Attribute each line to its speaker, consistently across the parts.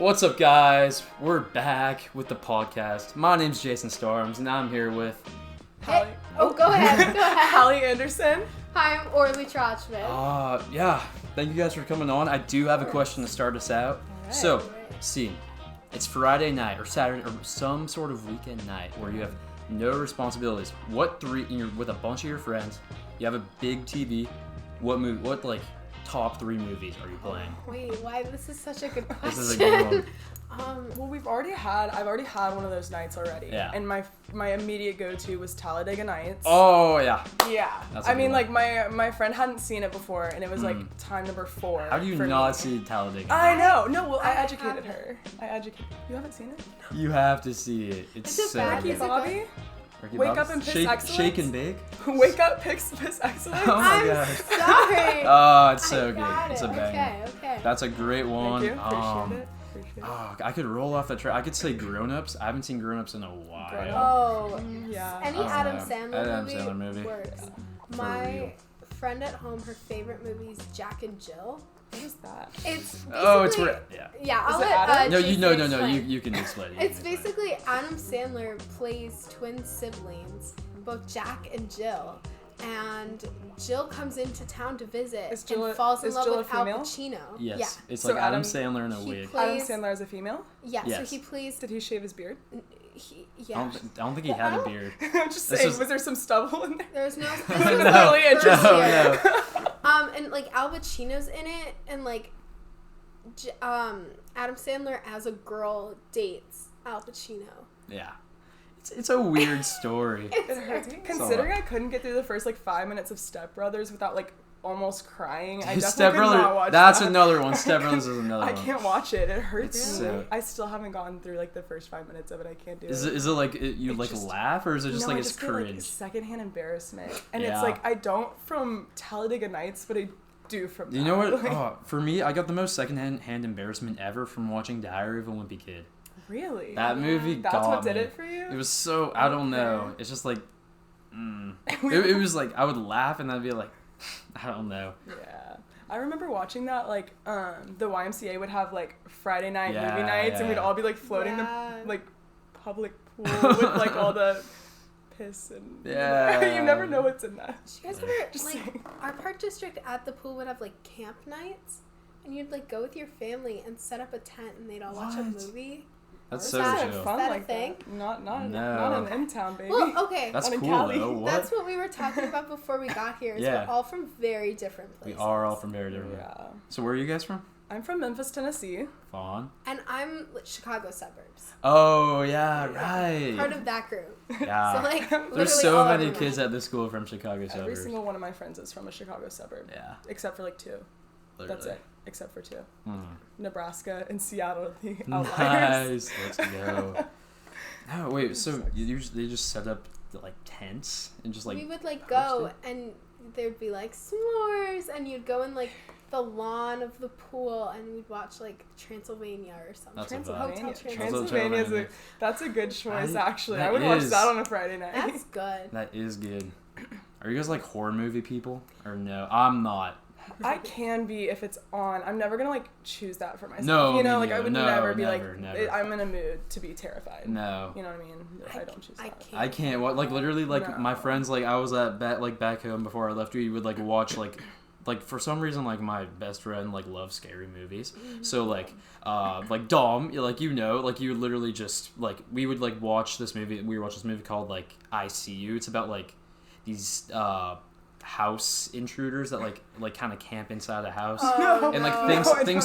Speaker 1: What's up, guys? We're back with the podcast. My name's Jason Storms, and I'm here with
Speaker 2: Hallie.
Speaker 3: Go ahead.
Speaker 2: Hallie Anderson.
Speaker 3: Hi, I'm Orly Trachtman.
Speaker 1: Yeah. Thank you guys for coming on. I do have a question to start us out.
Speaker 2: Alright.
Speaker 1: So, see, it's Friday night or Saturday or some sort of weekend night where you have no responsibilities. You're with a bunch of your friends. You have a big TV. What top 3 movies are you playing?
Speaker 3: Wait, why? This is such a good question.
Speaker 1: This is a good one.
Speaker 2: Well, I've already had one of those nights already.
Speaker 1: Yeah.
Speaker 2: And my immediate go-to was Talladega Nights.
Speaker 1: Oh, yeah.
Speaker 2: Yeah.
Speaker 1: That's a
Speaker 2: I mean,
Speaker 1: good
Speaker 2: like, my friend hadn't seen it before, and it was, like, time number 4.
Speaker 1: How do you
Speaker 2: for
Speaker 1: not
Speaker 2: me.
Speaker 1: see Talladega?
Speaker 2: I know. No, well, I
Speaker 3: I
Speaker 2: educated
Speaker 3: haven't.
Speaker 2: her. You haven't seen it?
Speaker 1: You have to see it.
Speaker 3: Is
Speaker 1: It's
Speaker 3: it bad?
Speaker 1: so
Speaker 2: Ricky
Speaker 3: Is
Speaker 1: good.
Speaker 3: it
Speaker 2: Bobby?
Speaker 1: Ricky
Speaker 2: Wake
Speaker 1: Bobby?
Speaker 2: up and piss
Speaker 1: shake,
Speaker 2: excellence?
Speaker 1: Shake and bake?
Speaker 2: Wake up, piss excellence.
Speaker 1: Oh my
Speaker 3: I'm
Speaker 1: gosh.
Speaker 3: sorry.
Speaker 1: Oh, it's so
Speaker 3: I got
Speaker 1: good. It's a
Speaker 3: it.
Speaker 1: banger.
Speaker 3: Okay.
Speaker 1: That's a great one.
Speaker 2: Thank you. Appreciate it.
Speaker 1: Oh, I could roll off the track. I could say Grown Ups. I haven't seen Grown Ups in a while.
Speaker 2: Grown
Speaker 3: Oh,
Speaker 2: Yeah.
Speaker 3: any
Speaker 1: I don't
Speaker 3: Adam
Speaker 1: know.
Speaker 3: Sandler
Speaker 1: Adam
Speaker 3: movie,
Speaker 1: Sandler movie.
Speaker 3: works.
Speaker 1: For
Speaker 3: My
Speaker 1: real.
Speaker 3: friend at home, her favorite movie is Jack and Jill.
Speaker 2: What is that?
Speaker 3: It's basically,
Speaker 1: Oh, it's where. Yeah.
Speaker 3: Yeah, I'll
Speaker 2: Is it
Speaker 3: let
Speaker 2: Adam?
Speaker 1: No,
Speaker 3: Jason
Speaker 1: no.
Speaker 3: explain.
Speaker 1: You can explain it.
Speaker 3: It's basically Adam Sandler plays twin siblings, both Jack and Jill. And Jill comes into town to visit
Speaker 2: Is Jill
Speaker 3: and
Speaker 2: a-
Speaker 3: falls in
Speaker 2: is
Speaker 3: love
Speaker 2: Jill a
Speaker 3: with Al
Speaker 2: female?
Speaker 3: Pacino.
Speaker 1: Yes.
Speaker 3: Yeah.
Speaker 1: It's
Speaker 2: So
Speaker 1: like Adam
Speaker 2: Adam-
Speaker 1: Sandler in a
Speaker 3: he
Speaker 1: wig.
Speaker 3: plays-
Speaker 2: Adam Sandler is a female?
Speaker 3: Yeah,
Speaker 1: Yes.
Speaker 3: so he plays.
Speaker 2: Did he shave his beard?
Speaker 3: Yeah.
Speaker 1: I don't think he
Speaker 3: Well,
Speaker 1: had
Speaker 3: I
Speaker 1: a
Speaker 3: don't-
Speaker 1: beard.
Speaker 2: I'm just
Speaker 1: This
Speaker 2: saying,
Speaker 1: is-
Speaker 2: was there some stubble in there?
Speaker 3: There's no. This
Speaker 1: No,
Speaker 3: is
Speaker 2: really
Speaker 3: the first
Speaker 2: interesting.
Speaker 3: year.
Speaker 1: No.
Speaker 3: And like Al Pacino's in it, and like, Adam Sandler as a girl dates Al Pacino.
Speaker 1: Yeah. It's a weird story.
Speaker 2: It hurts me. Considering I couldn't get through the first 5 minutes of Step Brothers without almost crying, I definitely could not watch
Speaker 1: That's
Speaker 2: that.
Speaker 1: another one. Step Brothers is another
Speaker 2: I
Speaker 1: one.
Speaker 2: can't watch it. It hurts
Speaker 1: It's
Speaker 2: me.
Speaker 1: so-
Speaker 2: I still haven't gotten through the first 5 minutes of it. I can't do
Speaker 1: Is
Speaker 2: it.
Speaker 1: it like you
Speaker 2: It just-
Speaker 1: laugh, or is it just
Speaker 2: no, I
Speaker 1: it's
Speaker 2: just get,
Speaker 1: cringe?
Speaker 2: secondhand embarrassment, and
Speaker 1: Yeah.
Speaker 2: it's I don't from Talladega Nights, but I do from.
Speaker 1: You
Speaker 2: that.
Speaker 1: know what? For me, I got the most secondhand embarrassment ever from watching Diary of a Wimpy Kid.
Speaker 2: Really?
Speaker 1: That movie
Speaker 2: That's
Speaker 1: got
Speaker 2: what did
Speaker 1: me.
Speaker 2: it for you?
Speaker 1: It was so, I don't know.
Speaker 2: Okay.
Speaker 1: It's just it was I would laugh and I'd be like, I don't know.
Speaker 2: Yeah. I remember watching that, the YMCA would have, Friday night
Speaker 1: Yeah,
Speaker 2: movie nights, and we'd
Speaker 1: yeah.
Speaker 2: all be, floating
Speaker 3: Yeah.
Speaker 2: the, public pool with, all the piss and...
Speaker 1: Yeah.
Speaker 2: You never know what's in that.
Speaker 3: Did you guys ever
Speaker 2: Just saying.
Speaker 3: our park district at the pool would have camp nights, and you'd go with your family and set up a tent, and they'd all watch a
Speaker 1: What?
Speaker 3: movie.
Speaker 1: That's
Speaker 3: Is
Speaker 1: so
Speaker 3: that
Speaker 1: chill.
Speaker 3: fun? a thing?
Speaker 2: That. Not
Speaker 1: No.
Speaker 2: in M-Town, baby.
Speaker 3: Well, okay.
Speaker 1: That's
Speaker 2: on a
Speaker 1: cool
Speaker 2: Cali.
Speaker 1: though. What?
Speaker 3: That's what we were talking about before we got here. Is
Speaker 1: Yeah.
Speaker 3: we're all from very different
Speaker 1: We
Speaker 3: places.
Speaker 1: are all from very different.
Speaker 2: Yeah.
Speaker 1: So where are you guys from?
Speaker 2: I'm from Memphis, Tennessee.
Speaker 1: Fawn.
Speaker 3: And I'm Chicago suburbs.
Speaker 1: Oh yeah, right.
Speaker 3: Part of that group.
Speaker 1: Yeah.
Speaker 3: So literally
Speaker 1: There's so
Speaker 3: all
Speaker 1: many
Speaker 3: over
Speaker 1: kids
Speaker 3: mine.
Speaker 1: at this school from Chicago suburbs.
Speaker 2: Every single one of my friends is from a Chicago suburb.
Speaker 1: Yeah.
Speaker 2: Except for 2.
Speaker 1: Literally.
Speaker 2: That's it. Except for 2.
Speaker 1: Hmm.
Speaker 2: Nebraska and Seattle, the outliers.
Speaker 1: Nice. Let's go. No, wait. So they just set up tents and just
Speaker 3: we would
Speaker 1: host
Speaker 3: go
Speaker 1: it?
Speaker 3: and there'd be s'mores, and you'd go in the lawn of the pool, and we'd watch Transylvania or something.
Speaker 1: That's a
Speaker 2: Transylvania.
Speaker 3: Hotel Transylvania.
Speaker 2: Transylvania that's a good choice, actually.
Speaker 1: that
Speaker 2: I would watch
Speaker 1: is-
Speaker 2: that on a Friday night.
Speaker 3: That's good.
Speaker 1: That is good. Are you guys horror movie people or no? I'm not.
Speaker 2: I can be if it's on. I'm never gonna choose that for myself.
Speaker 1: No,
Speaker 2: you know,
Speaker 1: me
Speaker 2: I
Speaker 1: neither.
Speaker 2: would
Speaker 1: No,
Speaker 2: never be
Speaker 1: never.
Speaker 2: I'm in a mood to be terrified.
Speaker 1: No.
Speaker 2: You know what I mean? I don't choose
Speaker 3: I
Speaker 2: that.
Speaker 3: can't.
Speaker 1: I can't. What literally
Speaker 2: No.
Speaker 1: my friends I was at back home before I left. We would watch for some reason my best friend loves scary movies. So Dom you literally just we would watch this movie. We watched this movie called I See You. It's about these house intruders that kind of camp inside a house.
Speaker 3: Oh,
Speaker 1: And
Speaker 3: no.
Speaker 1: things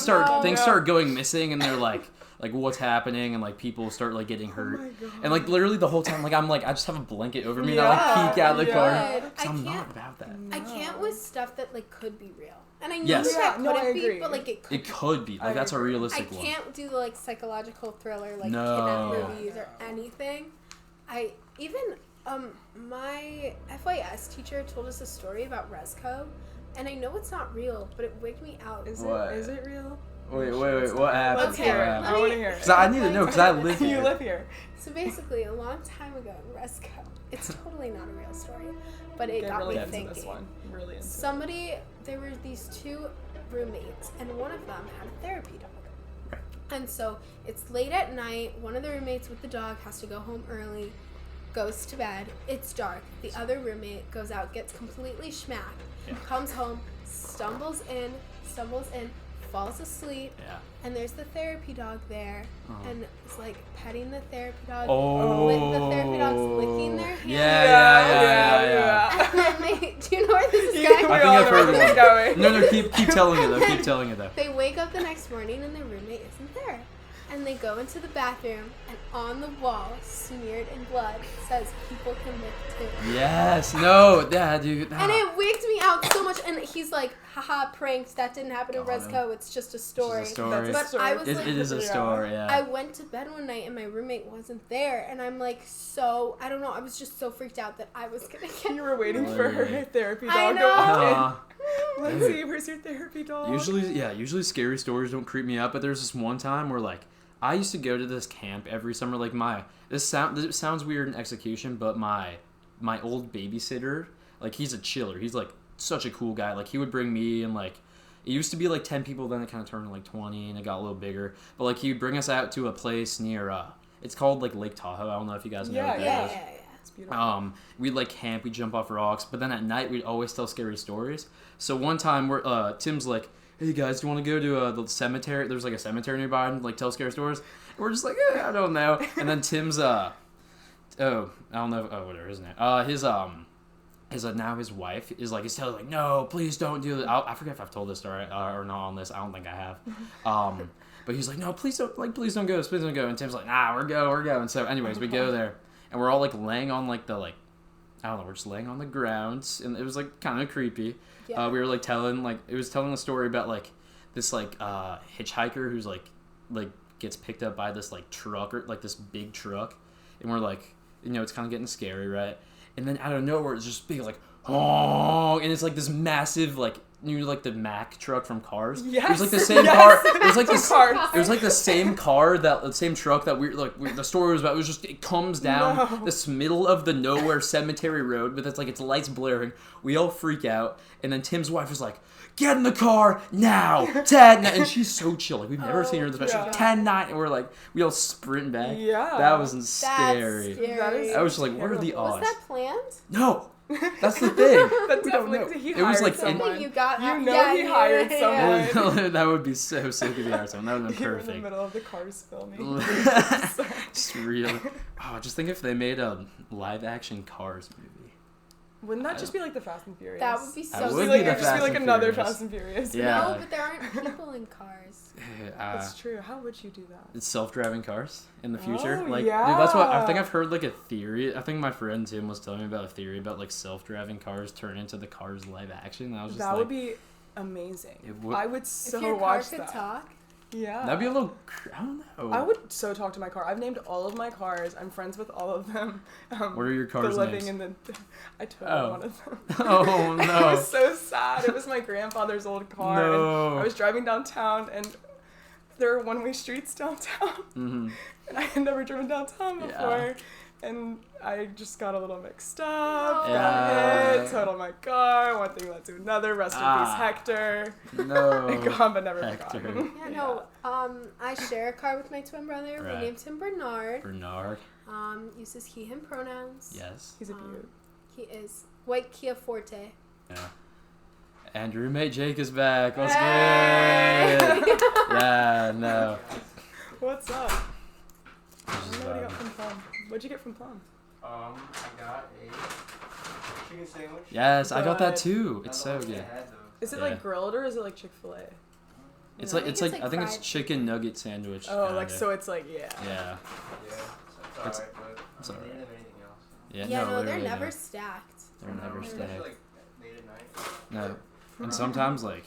Speaker 1: start going missing, and they're like what's happening, and people start getting hurt.
Speaker 2: my God.
Speaker 1: And literally the whole time I just have a blanket over me and
Speaker 2: Yeah,
Speaker 1: I peek out the
Speaker 2: yeah.
Speaker 1: car.
Speaker 3: Good.
Speaker 1: 'Cause I'm
Speaker 3: I
Speaker 1: not
Speaker 3: can't.
Speaker 1: about that.
Speaker 3: I can't with stuff that could be real. And I know
Speaker 1: Yes.
Speaker 3: that
Speaker 2: Yeah, no,
Speaker 3: couldn't
Speaker 2: I
Speaker 3: be,
Speaker 2: agree.
Speaker 3: but it could.
Speaker 1: It could be
Speaker 2: I
Speaker 1: that's a
Speaker 2: agree.
Speaker 3: I
Speaker 1: realistic one.
Speaker 3: can't do the psychological thriller
Speaker 1: No.
Speaker 3: kidnap movies or anything. I even my FYS teacher told us a story about Resco, and I know it's not real, but it wigged me out.
Speaker 2: Is
Speaker 1: What?
Speaker 2: it real?
Speaker 1: Wait, what happened?
Speaker 2: Let's hear it.
Speaker 3: Let
Speaker 2: I
Speaker 3: me-
Speaker 2: want to hear it.
Speaker 1: Because I need to know, because I live
Speaker 2: You
Speaker 1: here.
Speaker 2: live here.
Speaker 3: So basically, a long time ago in Resco, it's totally not a real story, but it
Speaker 2: Get
Speaker 3: got
Speaker 2: really
Speaker 3: me
Speaker 2: into
Speaker 3: thinking.
Speaker 2: this one. Really into
Speaker 3: There were these 2 roommates, and one of them had a therapy dog. And so it's late at night. One of the roommates with the dog has to go home early, goes to bed. It's dark. The other roommate goes out, gets completely smacked, comes home, stumbles in, falls asleep, and there's the therapy dog there, and it's like petting the therapy dog, with the therapy dogs licking their hands.
Speaker 1: Yeah.
Speaker 3: And then do you know where this is going?
Speaker 1: I think I've heard of it. No, keep telling it though.
Speaker 3: They wake up the next morning and their roommate isn't there. And they go into the bathroom, and on the wall, smeared in blood, says people can lick too.
Speaker 1: Yes. No. Yeah, dude.
Speaker 3: And it wigged me out so much. And he's like, haha, pranks. That didn't happen in Resco. It's just a story.
Speaker 1: It's just a story.
Speaker 3: But I was like,
Speaker 1: it is a story, yeah.
Speaker 3: I went to bed one night, and my roommate wasn't there. And I'm like, I don't know. I was just so freaked out that I was going to get...
Speaker 2: You were waiting for her therapy dog
Speaker 3: I
Speaker 2: to
Speaker 3: know.
Speaker 2: walk in. Lindsay, where's your therapy dog?
Speaker 1: Usually scary stories don't creep me out, but there's this one time where, like, I used to go to this camp every summer. Like, this sounds weird in execution, but my old babysitter, like, he's a chiller. He's, like, such a cool guy. Like, he would bring me, and, like, it used to be, like, 10 people, then it kind of turned to, like, 20, and it got a little bigger. But, like, he would bring us out to a place near, it's called, like, Lake Tahoe. I don't know if you guys know what that is.
Speaker 3: Yeah.
Speaker 2: It's beautiful.
Speaker 1: We'd, like, camp, we'd jump off rocks, but then at night, we'd always tell scary stories. So one time, Tim's like, hey guys, do you want to go to the cemetery? There's like a cemetery nearby and like tell scary stories. And we're just like, I don't know. And then Tim's I don't know. Oh, whatever his name. Now his wife is like, he's telling like, no, please don't do that. I forget if I've told this story or not on this. I don't think I have. But he's like, no, please don't go, please don't go. And Tim's like, nah, we're going. So anyways, we go there and we're all like laying on like I don't know, we're just laying on the ground, and it was like kind of creepy. Yeah. We were like telling a story about like this like hitchhiker who's like gets picked up by this like truck or like this big truck, and we're like, it's kind of getting scary, right? And then out of nowhere it's just big like, oh, and it's like this massive like, like the Mack truck from Cars.
Speaker 2: Yes.
Speaker 1: It was like the same car. It was like
Speaker 2: Cars.
Speaker 1: It was like the same car the same truck that the story was about. It was just, it comes down this middle of the nowhere cemetery road, but it's like its lights blaring. We all freak out, and then Tim's wife is like, get in the car now, 10, and she's so chill. Like, we've never seen her this much. She's like, 10, 9, and we're like, we all sprint back.
Speaker 2: Yeah.
Speaker 1: That was scary. I was like, what are the odds?
Speaker 3: Was that planned?
Speaker 1: No. That's the thing.
Speaker 2: That's definitely, he
Speaker 1: it was like
Speaker 2: someone.
Speaker 3: You got.
Speaker 2: He hired someone.
Speaker 1: That would be so sick if he hired someone. That would have been perfect.
Speaker 2: In the middle of the Cars filming.
Speaker 1: Just really. Just think if they made a live action Cars movie.
Speaker 2: Wouldn't that just be like the Fast and Furious?
Speaker 3: That would be so.
Speaker 1: That would
Speaker 2: be
Speaker 1: be
Speaker 2: like, just be like another
Speaker 1: Furious.
Speaker 2: Fast and Furious.
Speaker 1: Yeah.
Speaker 3: No, but there aren't people in cars.
Speaker 2: That's true. How would you do that?
Speaker 1: It's self-driving cars in the future.
Speaker 2: Oh,
Speaker 1: like,
Speaker 2: yeah.
Speaker 1: Dude, that's what I think. I've heard like a theory. I think my friend Tim was telling me about a theory about like self-driving cars turn into the Cars live action. And I was just
Speaker 2: that would be amazing. I would so
Speaker 3: if your
Speaker 2: watch
Speaker 3: car could
Speaker 2: that.
Speaker 3: Talk.
Speaker 2: Yeah.
Speaker 1: That'd be a little. I don't know.
Speaker 2: I would so talk to my car. I've named all of my cars. I'm friends with all of them.
Speaker 1: What are your cars' names?
Speaker 2: I totaled one of them.
Speaker 1: Oh no!
Speaker 2: It was so sad. It was my grandfather's old car.
Speaker 1: No.
Speaker 2: And I was driving downtown, and there are one-way streets downtown, and I had never driven downtown before. And I just got a little mixed up, got hit, totaled my car, one thing led to another, rest in peace Hector.
Speaker 1: No.
Speaker 2: Gone but never
Speaker 1: Hector.
Speaker 2: forgotten.
Speaker 3: Yeah, no, I share a car with my twin brother.
Speaker 1: Right.
Speaker 3: We named him Bernard.
Speaker 1: Bernard.
Speaker 3: Uses he, him pronouns.
Speaker 1: Yes.
Speaker 2: He's a beaut.
Speaker 3: He is. White Kia Forte.
Speaker 1: Yeah. And roommate Jake is back. What's
Speaker 3: Hey!
Speaker 1: good? Yeah, no.
Speaker 2: What's up? I don't know what you got from Plum. What'd you get from Plum?
Speaker 4: I got a chicken sandwich.
Speaker 1: Yes, I got that too. It's so good.
Speaker 2: Is it like grilled or is it like Chick-fil-A?
Speaker 1: It's
Speaker 3: No,
Speaker 1: like I think it's
Speaker 3: fried.
Speaker 1: chicken nugget sandwich.
Speaker 2: Oh,
Speaker 1: kinda.
Speaker 2: like so it's like
Speaker 1: Yeah.
Speaker 4: Yeah, so it's alright, but
Speaker 1: it's
Speaker 4: they
Speaker 1: alright.
Speaker 4: didn't have anything else.
Speaker 1: Yeah,
Speaker 3: Yeah, no, they're
Speaker 1: literally,
Speaker 3: never
Speaker 1: no.
Speaker 3: stacked.
Speaker 1: They're never
Speaker 4: Especially
Speaker 1: stacked.
Speaker 4: like late at night.
Speaker 1: No. And sometimes like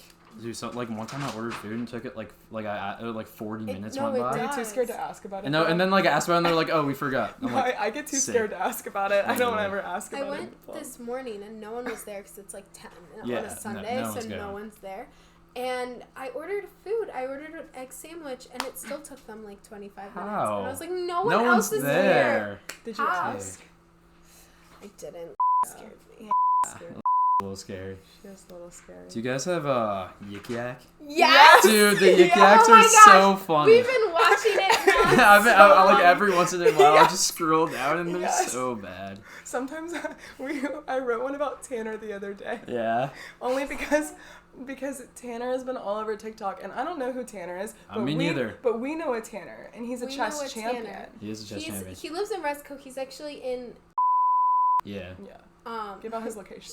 Speaker 1: like one time I ordered food and took it like 40 minutes went by.
Speaker 2: Are you too scared to ask about it?
Speaker 1: And then like I asked about it and they're like, oh, we forgot. I'm
Speaker 2: No,
Speaker 1: like,
Speaker 2: I get too
Speaker 1: sick.
Speaker 2: scared to ask about it. I don't ever ask
Speaker 3: I
Speaker 2: about it.
Speaker 3: went this morning and no one was there because it's like 10 on
Speaker 1: Yeah,
Speaker 3: a Sunday,
Speaker 1: no one's
Speaker 3: so
Speaker 1: going.
Speaker 3: no one's there. And I ordered food. I ordered an egg sandwich, and it still took them like 25 minutes.
Speaker 1: How?
Speaker 3: And I was like, no one
Speaker 1: No
Speaker 3: else
Speaker 1: one's
Speaker 3: is
Speaker 1: there.
Speaker 2: Did you
Speaker 3: How?
Speaker 2: ask?
Speaker 3: I didn't. Scared me.
Speaker 2: Scared.
Speaker 1: little scary.
Speaker 2: She is a little scary.
Speaker 1: Do you guys have YikYak?
Speaker 3: Yes!
Speaker 1: Dude, the YikYaks
Speaker 3: Oh my
Speaker 1: are so funny.
Speaker 3: We've been watching it.
Speaker 1: I like every once in a while I just scroll down and they're
Speaker 2: Yes.
Speaker 1: so bad.
Speaker 2: Sometimes I wrote one about Tanner the other day.
Speaker 1: Yeah.
Speaker 2: Only because Tanner has been all over TikTok, and I don't know who Tanner is. But
Speaker 1: Me neither.
Speaker 2: But we know a Tanner, and he's a
Speaker 3: We
Speaker 2: chess
Speaker 3: know a
Speaker 2: champion.
Speaker 3: Tanner.
Speaker 1: He is a chess champion.
Speaker 3: He lives in Resco. He's actually in.
Speaker 1: Yeah.
Speaker 2: Yeah. Give out his location.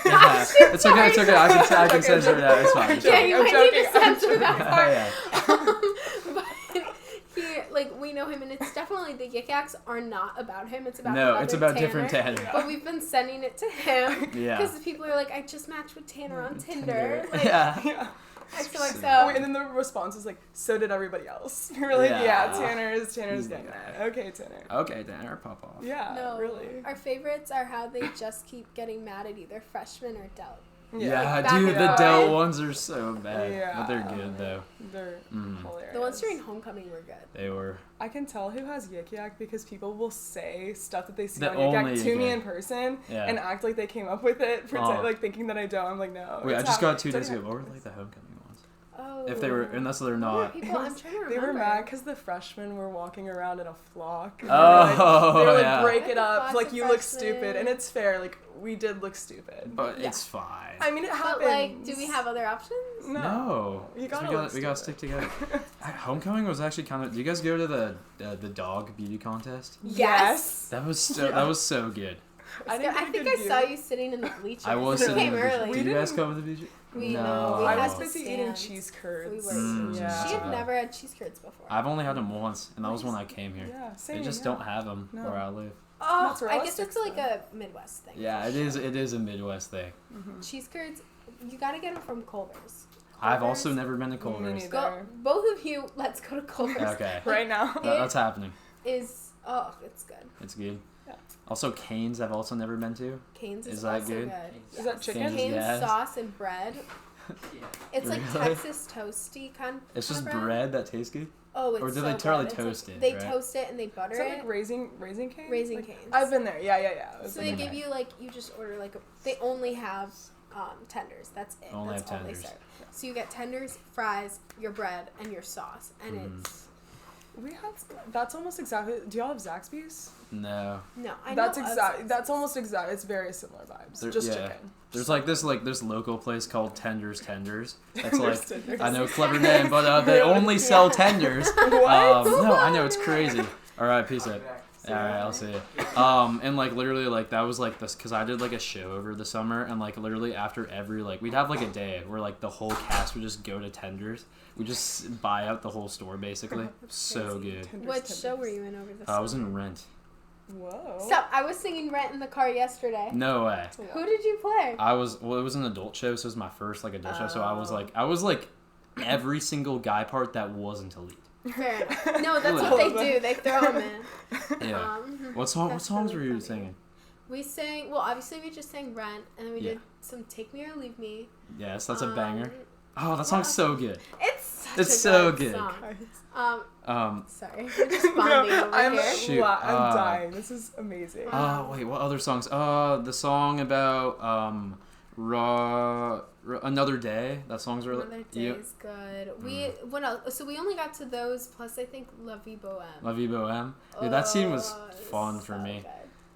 Speaker 1: Yeah. It's okay. It's okay. I can censor that. It's fine.
Speaker 3: Yeah, you
Speaker 2: I'm
Speaker 3: might
Speaker 2: joking.
Speaker 3: need to censor that part.
Speaker 1: Yeah.
Speaker 3: But we know him, and it's definitely the YikYaks are not about him. It's about
Speaker 1: No, it's about
Speaker 3: Tanner,
Speaker 1: different Tanner.
Speaker 3: But we've been sending it to him
Speaker 1: Yeah.
Speaker 3: because people are like, I just matched with Tanner on Tinder. Like,
Speaker 1: Yeah.
Speaker 2: Yeah.
Speaker 3: XOXO.
Speaker 2: Oh, and then the response was like, so did everybody else. We were like,
Speaker 1: Yeah.
Speaker 2: yeah, Tanner's getting that. Okay, Tanner.
Speaker 1: Okay, Tanner, pop off.
Speaker 2: Yeah,
Speaker 3: No,
Speaker 2: really.
Speaker 3: Our favorites are how they just keep getting mad at either freshman or Delt.
Speaker 1: Yeah,
Speaker 3: Like, back
Speaker 1: dude,
Speaker 3: in
Speaker 1: the
Speaker 3: the
Speaker 1: Dell
Speaker 3: day.
Speaker 1: ones are so bad.
Speaker 2: Yeah.
Speaker 1: But they're good, though.
Speaker 2: They're hilarious.
Speaker 3: The ones during homecoming were good.
Speaker 1: They were.
Speaker 2: I can tell who has YikYak because people will say stuff that they see
Speaker 1: The
Speaker 2: on YikYak
Speaker 1: only
Speaker 2: to me
Speaker 1: YikYak.
Speaker 2: in person
Speaker 1: Yeah.
Speaker 2: and act like they came up with it,
Speaker 1: Oh.
Speaker 2: like thinking that I don't. I'm like, no.
Speaker 1: Wait, I
Speaker 2: it's
Speaker 1: just got
Speaker 2: happening.
Speaker 1: 2
Speaker 2: It's
Speaker 1: days ago.
Speaker 2: already
Speaker 1: What were like the homecoming ones?
Speaker 3: Oh.
Speaker 1: If they were, unless they're
Speaker 3: What
Speaker 1: not.
Speaker 3: were people? I'm trying to remember.
Speaker 2: They were mad because the freshmen were walking around in a flock. And
Speaker 1: Oh,
Speaker 2: they were like,
Speaker 1: yeah.
Speaker 2: break it up.
Speaker 3: Lots
Speaker 2: Like,
Speaker 3: of
Speaker 2: you look
Speaker 3: freshmen.
Speaker 2: stupid. And it's fair. Like, we did look stupid.
Speaker 1: But
Speaker 3: Yeah.
Speaker 1: it's fine.
Speaker 2: I mean, it happens.
Speaker 3: But like, do we have other options?
Speaker 2: No. You
Speaker 1: 'Cause
Speaker 2: gotta
Speaker 1: we gotta stick together. Homecoming was actually kind of. Do you guys go to the dog beauty contest?
Speaker 2: Yes.
Speaker 1: That was so good.
Speaker 2: I, didn't
Speaker 3: I
Speaker 2: get a
Speaker 3: think
Speaker 2: good
Speaker 3: I
Speaker 2: view.
Speaker 3: saw you sitting in the bleachers.
Speaker 1: I was
Speaker 3: You
Speaker 1: sitting in
Speaker 3: came
Speaker 1: the beach.
Speaker 3: early.
Speaker 1: Did you guys
Speaker 2: didn't-
Speaker 1: come to the beach?
Speaker 3: We
Speaker 1: No.
Speaker 3: know. We
Speaker 2: I
Speaker 3: had
Speaker 2: was
Speaker 3: to
Speaker 2: busy
Speaker 3: stand.
Speaker 2: eating cheese curds.
Speaker 3: We were.
Speaker 2: Yeah.
Speaker 3: She had
Speaker 1: Yeah.
Speaker 3: never had cheese curds before.
Speaker 1: I've only had them once, and that was when I came here.
Speaker 2: Yeah, same.
Speaker 1: They just
Speaker 2: yeah.
Speaker 1: don't have them
Speaker 2: No.
Speaker 1: where I live.
Speaker 3: Oh,
Speaker 2: Mozzarella
Speaker 3: I guess it's
Speaker 2: sticks,
Speaker 3: like a Midwest thing.
Speaker 1: Yeah, it is. It is a Midwest thing.
Speaker 3: Cheese curds, you gotta get them from Culvers.
Speaker 1: I've also
Speaker 3: Culvers?
Speaker 1: never been to
Speaker 2: Me
Speaker 1: Culvers.
Speaker 2: neither.
Speaker 3: Go, both of you, let's go to Culvers.
Speaker 1: Okay,
Speaker 2: Right now.
Speaker 1: that's happening.
Speaker 3: It's good.
Speaker 1: It's good.
Speaker 2: Yeah.
Speaker 1: Also, Cane's I've also never been to.
Speaker 3: Cane's
Speaker 1: Is
Speaker 3: is
Speaker 1: that
Speaker 3: also
Speaker 1: good?
Speaker 2: Is that chicken?
Speaker 1: Cane's,
Speaker 3: Cane's
Speaker 1: yes.
Speaker 3: sauce and bread.
Speaker 4: Yeah.
Speaker 3: It's like
Speaker 1: Really?
Speaker 3: Texas toasty kind.
Speaker 1: It's just
Speaker 3: kind of
Speaker 1: bread that tastes good.
Speaker 3: Oh, it's
Speaker 1: Or do
Speaker 3: so
Speaker 1: they totally
Speaker 3: good. It's
Speaker 1: toast
Speaker 3: like,
Speaker 1: it,
Speaker 3: They
Speaker 1: right?
Speaker 3: toast it and they butter
Speaker 2: Is that
Speaker 3: it.
Speaker 2: like raisin canes?
Speaker 3: Raisin
Speaker 2: Like,
Speaker 3: canes.
Speaker 2: I've been there. Yeah. It was
Speaker 3: So
Speaker 2: like-
Speaker 3: they give you like you just order like they only have tenders. That's it.
Speaker 1: Only
Speaker 3: That's
Speaker 1: have
Speaker 3: all
Speaker 1: tenders.
Speaker 3: they serve. So you get tenders, fries, your bread, and your sauce, and
Speaker 1: Mm.
Speaker 3: it's
Speaker 2: we had. That's almost exactly. Do y'all have Zaxby's?
Speaker 1: No.
Speaker 3: no. I
Speaker 2: That's
Speaker 3: know of
Speaker 2: exact.
Speaker 3: Zaxby's.
Speaker 2: That's almost exact. It's very similar vibes.
Speaker 1: There-
Speaker 2: just
Speaker 1: yeah.
Speaker 2: chicken.
Speaker 1: There's like this local place called Tenders. That's
Speaker 2: There's
Speaker 1: like
Speaker 2: tenders.
Speaker 1: I know, clever name, but they only sell tenders.
Speaker 2: What?
Speaker 1: No, I know, it's crazy. All right, peace out. All right, I'll see you. And like literally like that was like this because I did like a show over the summer and like literally after every like we'd have like a day where like the whole cast would just go to Tenders. We just buy out the whole store basically. So good.
Speaker 2: Tenders,
Speaker 3: What
Speaker 2: tenders.
Speaker 3: show were you in over the
Speaker 1: I was
Speaker 3: summer?
Speaker 1: in Rent.
Speaker 2: Whoa.
Speaker 3: Stop! I was singing Rent in the car yesterday.
Speaker 1: No way.
Speaker 3: Who did you play?
Speaker 1: It was an adult show, so it was my first like adult show. So I was like every single guy part that wasn't a lead.
Speaker 3: Fair enough. No, that's
Speaker 1: Really?
Speaker 3: what they do. They throw them in.
Speaker 1: Yeah. What
Speaker 3: That's
Speaker 1: songs
Speaker 3: really
Speaker 1: were you
Speaker 3: funny.
Speaker 1: singing?
Speaker 3: We sang. Well, obviously we just sang Rent, and then we
Speaker 1: Yeah.
Speaker 3: did some Take Me or Leave Me.
Speaker 1: Yes, that's a banger.
Speaker 3: Um,
Speaker 1: Oh, that song's so good.
Speaker 3: It's such
Speaker 1: It's
Speaker 3: a
Speaker 1: so
Speaker 3: good
Speaker 1: good.
Speaker 3: song.
Speaker 1: Um.
Speaker 3: Sorry, we're just bonding over
Speaker 2: I'm,
Speaker 3: here.
Speaker 1: Shoot,
Speaker 2: I'm dying. This is amazing.
Speaker 1: Wait, what other songs? The song about Another Day. That song's really.
Speaker 3: Another Day is good. What else? So we only got to those. Plus, I think La Vie Boheme.
Speaker 1: La Vie Boheme. Dude, that scene was
Speaker 3: it's
Speaker 1: fun for
Speaker 3: so
Speaker 1: me.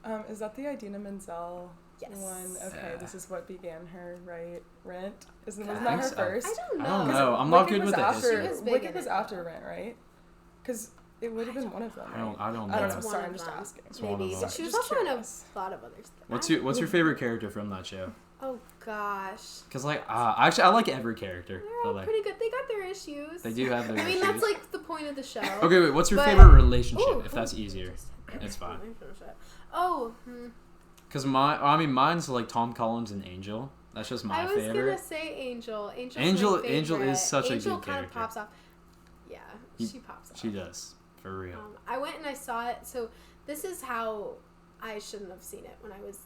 Speaker 3: good.
Speaker 2: Is that the Idina Menzel
Speaker 3: Yes.
Speaker 2: one? Okay,
Speaker 1: Yeah.
Speaker 2: this is what began her, right? Rent? Wasn't
Speaker 1: I
Speaker 2: that
Speaker 1: think
Speaker 2: her
Speaker 1: so.
Speaker 2: first?
Speaker 3: I don't know.
Speaker 1: I don't know. I'm not
Speaker 2: Wicked
Speaker 1: good
Speaker 2: was
Speaker 1: with the
Speaker 2: after,
Speaker 1: history.
Speaker 3: She was big
Speaker 2: Wicked
Speaker 3: in
Speaker 2: was
Speaker 3: it,
Speaker 2: after
Speaker 3: though.
Speaker 2: Rent, right? Because it would have been one of them.
Speaker 1: I don't know.
Speaker 2: I don't
Speaker 3: That's
Speaker 2: know.
Speaker 3: one
Speaker 2: Sorry,
Speaker 3: of
Speaker 2: I'm just
Speaker 3: them.
Speaker 2: asking.
Speaker 1: It's one of
Speaker 3: Maybe.
Speaker 1: them.
Speaker 3: She was
Speaker 2: Just
Speaker 3: also in a
Speaker 2: curious.
Speaker 3: lot of other stuff.
Speaker 1: What's your favorite character from that show?
Speaker 3: Oh gosh.
Speaker 1: Cause like actually I like every character.
Speaker 3: They're
Speaker 1: But,
Speaker 3: all
Speaker 1: like,
Speaker 3: pretty good. They got their issues.
Speaker 1: they do have their
Speaker 3: I mean,
Speaker 1: issues.
Speaker 3: that's like the point of the show.
Speaker 1: Okay, wait. What's your
Speaker 3: But-
Speaker 1: favorite relationship?
Speaker 3: Ooh,
Speaker 1: if that's easier, it's fine.
Speaker 3: Oh,
Speaker 1: Cause mine's like Tom Collins and Angel. That's just my
Speaker 3: I was
Speaker 1: favorite.
Speaker 3: gonna say Angel.
Speaker 1: Angel is such a
Speaker 3: Angel
Speaker 1: good
Speaker 3: kind
Speaker 1: character.
Speaker 3: of pops off. Yeah, she pops off.
Speaker 1: She does, for real.
Speaker 3: I went and I saw it. So this is how I shouldn't have seen it when I was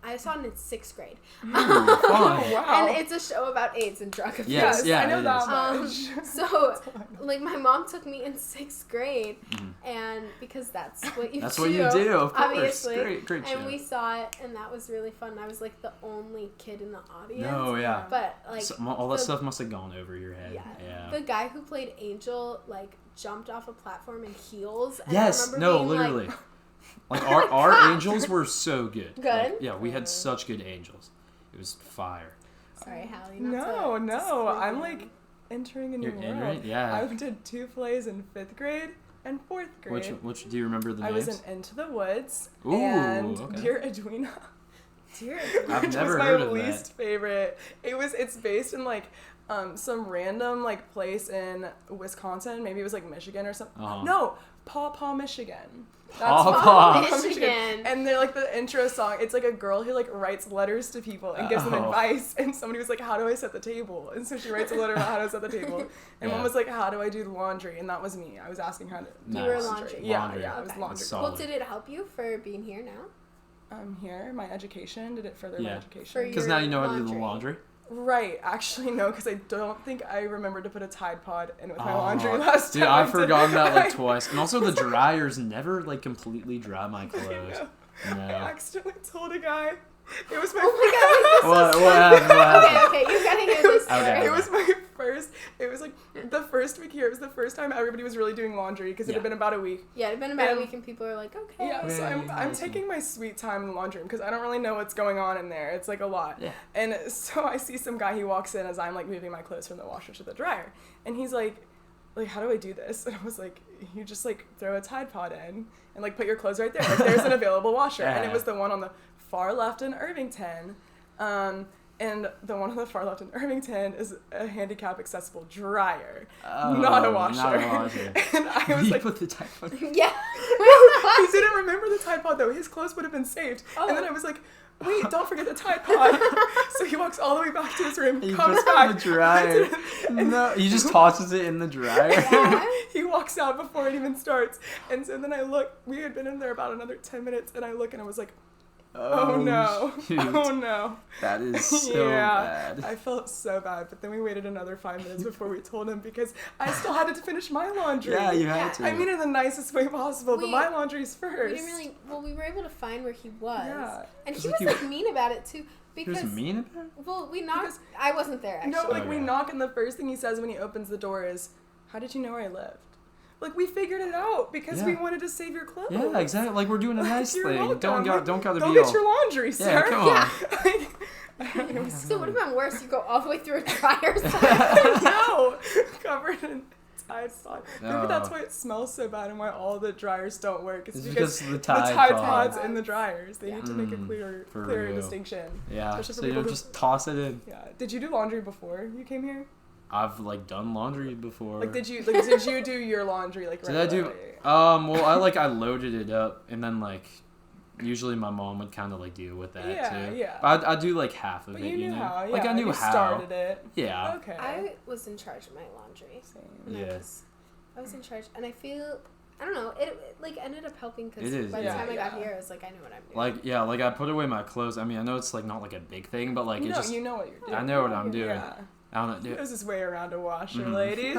Speaker 3: I saw it in 6th grade.
Speaker 1: Ooh, fun.
Speaker 2: Wow.
Speaker 3: And it's a show about AIDS and drug abuse.
Speaker 1: Yes, yeah,
Speaker 2: I know
Speaker 1: it
Speaker 2: that
Speaker 1: is.
Speaker 2: much.
Speaker 3: So, like, my mom took me in 6th grade, and because that's what you
Speaker 1: That's
Speaker 3: do.
Speaker 1: what you do, of course.
Speaker 3: Obviously.
Speaker 1: Great show.
Speaker 3: And we saw it, and that was really fun. I was, like, the only kid in the audience.
Speaker 1: No, yeah.
Speaker 3: But, like...
Speaker 1: So, all that stuff must have gone over your head.
Speaker 3: Yeah. The guy who played Angel, like, jumped off a platform in heels. And
Speaker 1: Yes,
Speaker 3: I remember being
Speaker 1: literally.
Speaker 3: Like
Speaker 1: our angels were so good.
Speaker 3: Good?
Speaker 1: Like, yeah, we had such good angels. It was fire.
Speaker 3: Sorry, Hallie.
Speaker 2: No, I'm like entering a new world.
Speaker 1: Entering? Yeah.
Speaker 2: I did 2 plays in 5th grade and 4th grade.
Speaker 1: Which do you remember the
Speaker 2: I
Speaker 1: names?
Speaker 2: was in Into the Woods
Speaker 1: Ooh,
Speaker 2: and
Speaker 1: okay.
Speaker 2: Dear Edwina. Dear Edwina,
Speaker 1: I've
Speaker 2: which
Speaker 1: never
Speaker 2: was my
Speaker 1: heard of
Speaker 2: least favorite. It's based in like some random like place in Wisconsin. Maybe it was like Michigan or something.
Speaker 1: Uh-huh.
Speaker 2: No, Paw Paw, Michigan.
Speaker 1: Paw
Speaker 3: Michigan.
Speaker 2: And they're like the intro song. It's like a girl who like writes letters to people and gives them advice. And somebody was like, "How do I set the table?" And so she writes a letter about how to set the table. And one was like, "How do I do the laundry?" And that was me. I was asking how to.
Speaker 3: You were laundry.
Speaker 2: Yeah, it was
Speaker 3: Okay.
Speaker 2: laundry.
Speaker 3: Well, did it help you for being here now?
Speaker 2: I'm here. My education, did it further my education?
Speaker 3: For
Speaker 1: Because now you know how to do the laundry.
Speaker 2: Right, actually no, because I don't think I remembered to put a Tide Pod in with my laundry last time.
Speaker 1: Dude, I've forgotten that like twice. And also the dryers never like completely dry my clothes.
Speaker 2: I
Speaker 1: No.
Speaker 2: accidentally told a guy. It was my
Speaker 1: What happened?
Speaker 3: Okay, you gotta hear this story.
Speaker 1: Okay.
Speaker 2: It was my first. It was like the first week here. It was the first time everybody was really doing laundry because it had been about a week.
Speaker 3: Yeah, it had been about a week, and people were like, "Okay."
Speaker 2: Yeah, so I'm taking my sweet time in the laundry room because I don't really know what's going on in there. It's like a lot.
Speaker 1: Yeah.
Speaker 2: And so I see some guy. He walks in as I'm like moving my clothes from the washer to the dryer, and he's like, how do I do this? And I was like, you just like throw a Tide Pod in and like put your clothes right there. Like there's an available washer, and it was the one on the far left in Irvington. And the one on the far left in Irvington is a handicap accessible dryer, not a washer.
Speaker 1: Not a washer.
Speaker 2: And I was
Speaker 1: you
Speaker 2: like,
Speaker 1: put the Tide Pod.
Speaker 3: Yeah.
Speaker 2: he didn't remember the Tide Pod though. His clothes would have been saved.
Speaker 3: Oh.
Speaker 2: And then I was like, wait, don't forget the Tide Pod. So he walks all the way back to his room,
Speaker 1: He
Speaker 2: comes
Speaker 1: puts it
Speaker 2: back.
Speaker 1: in the dryer. No, he just tosses it in the dryer.
Speaker 3: Yeah.
Speaker 2: He walks out before it even starts. And so then I look, we had been in there about another 10 minutes, and I look and I was like, oh no.
Speaker 1: Shoot.
Speaker 2: Oh no.
Speaker 1: That is so bad.
Speaker 2: I felt so bad, but then we waited another 5 minutes before we told him because I still had to finish my laundry.
Speaker 1: Yeah, you had to.
Speaker 2: I mean it in the nicest way possible, but my laundry's
Speaker 3: We
Speaker 2: first.
Speaker 3: didn't really. Well, we were able to find where he was.
Speaker 2: Yeah.
Speaker 3: And
Speaker 1: Cause
Speaker 3: he
Speaker 1: like
Speaker 3: was like mean about it too.
Speaker 1: He
Speaker 3: Because
Speaker 1: was mean about it?
Speaker 3: well, we knocked. I wasn't there actually.
Speaker 2: No, like we
Speaker 1: Okay.
Speaker 2: knock and the first thing he says when he opens the door is, "How did you know where I lived?" Like we figured it out because we wanted to save your clothes.
Speaker 1: Yeah, exactly. Like we're doing a nice
Speaker 2: You're
Speaker 1: thing.
Speaker 2: welcome.
Speaker 1: Don't
Speaker 2: Like,
Speaker 1: gotta
Speaker 2: go
Speaker 1: be
Speaker 2: get
Speaker 1: all.
Speaker 2: your laundry, sir.
Speaker 1: Yeah, come on.
Speaker 2: It was
Speaker 3: So it would have been worse. You go all the way through a dryer.
Speaker 2: no, covered in Tide Pod. Maybe
Speaker 1: No.
Speaker 2: that's why it smells so bad and why all the dryers don't work. It's
Speaker 1: It's
Speaker 2: because
Speaker 1: because of the
Speaker 2: the
Speaker 1: Tide
Speaker 2: Tide
Speaker 1: Pod.
Speaker 2: Pods in the dryers. They need to make a
Speaker 1: For
Speaker 2: clearer
Speaker 1: real.
Speaker 2: distinction.
Speaker 1: Yeah,
Speaker 2: Especially for
Speaker 1: so you
Speaker 2: people
Speaker 1: don't
Speaker 2: who-
Speaker 1: just toss it in.
Speaker 2: Yeah. Did you do laundry before you came here?
Speaker 1: I've like done laundry before.
Speaker 2: Like, did you do your laundry like?
Speaker 1: Did I do?
Speaker 2: regularly?
Speaker 1: Well, I loaded it up, and then like, usually my mom would kind of like deal with that too.
Speaker 2: Yeah.
Speaker 1: But I do like half of
Speaker 2: But
Speaker 1: it.
Speaker 2: you knew
Speaker 1: know?
Speaker 2: how. Yeah,
Speaker 1: Like I knew
Speaker 2: you
Speaker 1: how.
Speaker 2: started it.
Speaker 1: Yeah.
Speaker 2: Okay.
Speaker 3: I was in charge of my laundry.
Speaker 2: Same.
Speaker 3: And
Speaker 1: Yeah.
Speaker 3: I was in charge, and I feel. I don't know. It like ended up helping because
Speaker 1: It is,
Speaker 3: by the
Speaker 1: yeah.
Speaker 3: time I got here, I was like, I know what I'm doing.
Speaker 1: Like I put away my clothes. I mean, I know it's like not like a big thing, but like it
Speaker 2: No,
Speaker 1: just.
Speaker 2: you know what you're doing.
Speaker 1: I know what I'm doing.
Speaker 2: Yeah.
Speaker 1: I don't know.
Speaker 2: There's his way around a washer,
Speaker 1: Mhm.
Speaker 2: ladies.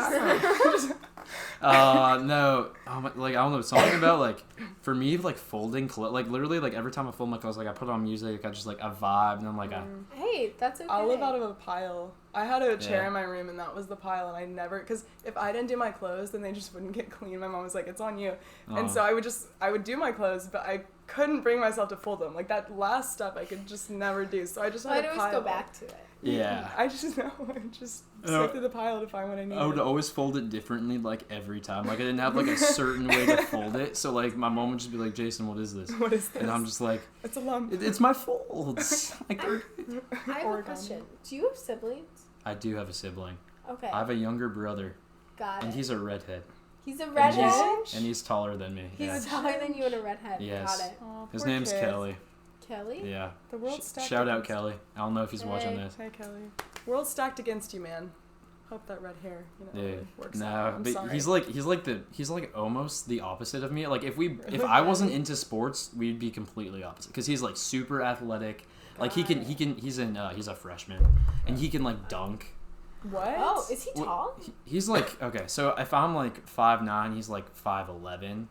Speaker 1: No, like I don't know, something about like for me like folding clothes, like literally like every time I fold my clothes, like I put on music, I just like I vibe, and then like
Speaker 3: Hey, that's okay.
Speaker 2: I'll live out of a pile. I had a chair
Speaker 1: Yeah.
Speaker 2: in my room, and that was the pile, and I never, because if I didn't do my clothes, then they just wouldn't get clean. My mom was like, it's on you. And so I would do my clothes, but I couldn't bring myself to fold them. Like that last step I could just never do. So I just had
Speaker 3: I'd
Speaker 2: a
Speaker 3: always
Speaker 2: pile.
Speaker 3: go back to it.
Speaker 1: yeah.
Speaker 2: I just know. I just
Speaker 1: No.
Speaker 2: sift through the pile to find what I need.
Speaker 1: I would always fold it differently, like every time. Like I didn't have like a certain way to fold it. So like my mom would just be like, "Jason, what is this?"
Speaker 2: What is this?
Speaker 1: And I'm just like,
Speaker 2: It's a lump.
Speaker 1: It's my folds." Like
Speaker 3: I have a
Speaker 2: Oregon.
Speaker 3: question. Do you have siblings?
Speaker 1: I do have a sibling.
Speaker 3: Okay.
Speaker 1: I have a younger brother,
Speaker 3: Got it.
Speaker 1: and he's a redhead,
Speaker 3: He's a
Speaker 1: and
Speaker 3: redhead.
Speaker 1: he's taller than me.
Speaker 3: He's
Speaker 1: Yeah.
Speaker 3: taller than you and a redhead.
Speaker 1: Yes.
Speaker 3: Got it.
Speaker 2: Aw,
Speaker 1: His
Speaker 2: poor
Speaker 1: name's
Speaker 2: kid.
Speaker 1: Kelly.
Speaker 3: Kelly?
Speaker 1: Yeah.
Speaker 2: The world's stacked
Speaker 1: Shout out
Speaker 2: against-
Speaker 1: Kelly. I don't know if he's watching
Speaker 3: Hey.
Speaker 1: this.
Speaker 2: Hey, Kelly. World's stacked against you, man. hope that red hair,
Speaker 1: Dude,
Speaker 2: works
Speaker 1: no,
Speaker 2: out. I'm
Speaker 1: but
Speaker 2: sorry.
Speaker 1: he's like almost the opposite of me. Like if I wasn't into sports, we'd be completely opposite. Because he's like super athletic. Like he's a freshman, and he can like dunk.
Speaker 2: What?
Speaker 3: Oh, is he tall?
Speaker 1: He's like, okay, so if I'm like 5'9", he's like 5'11".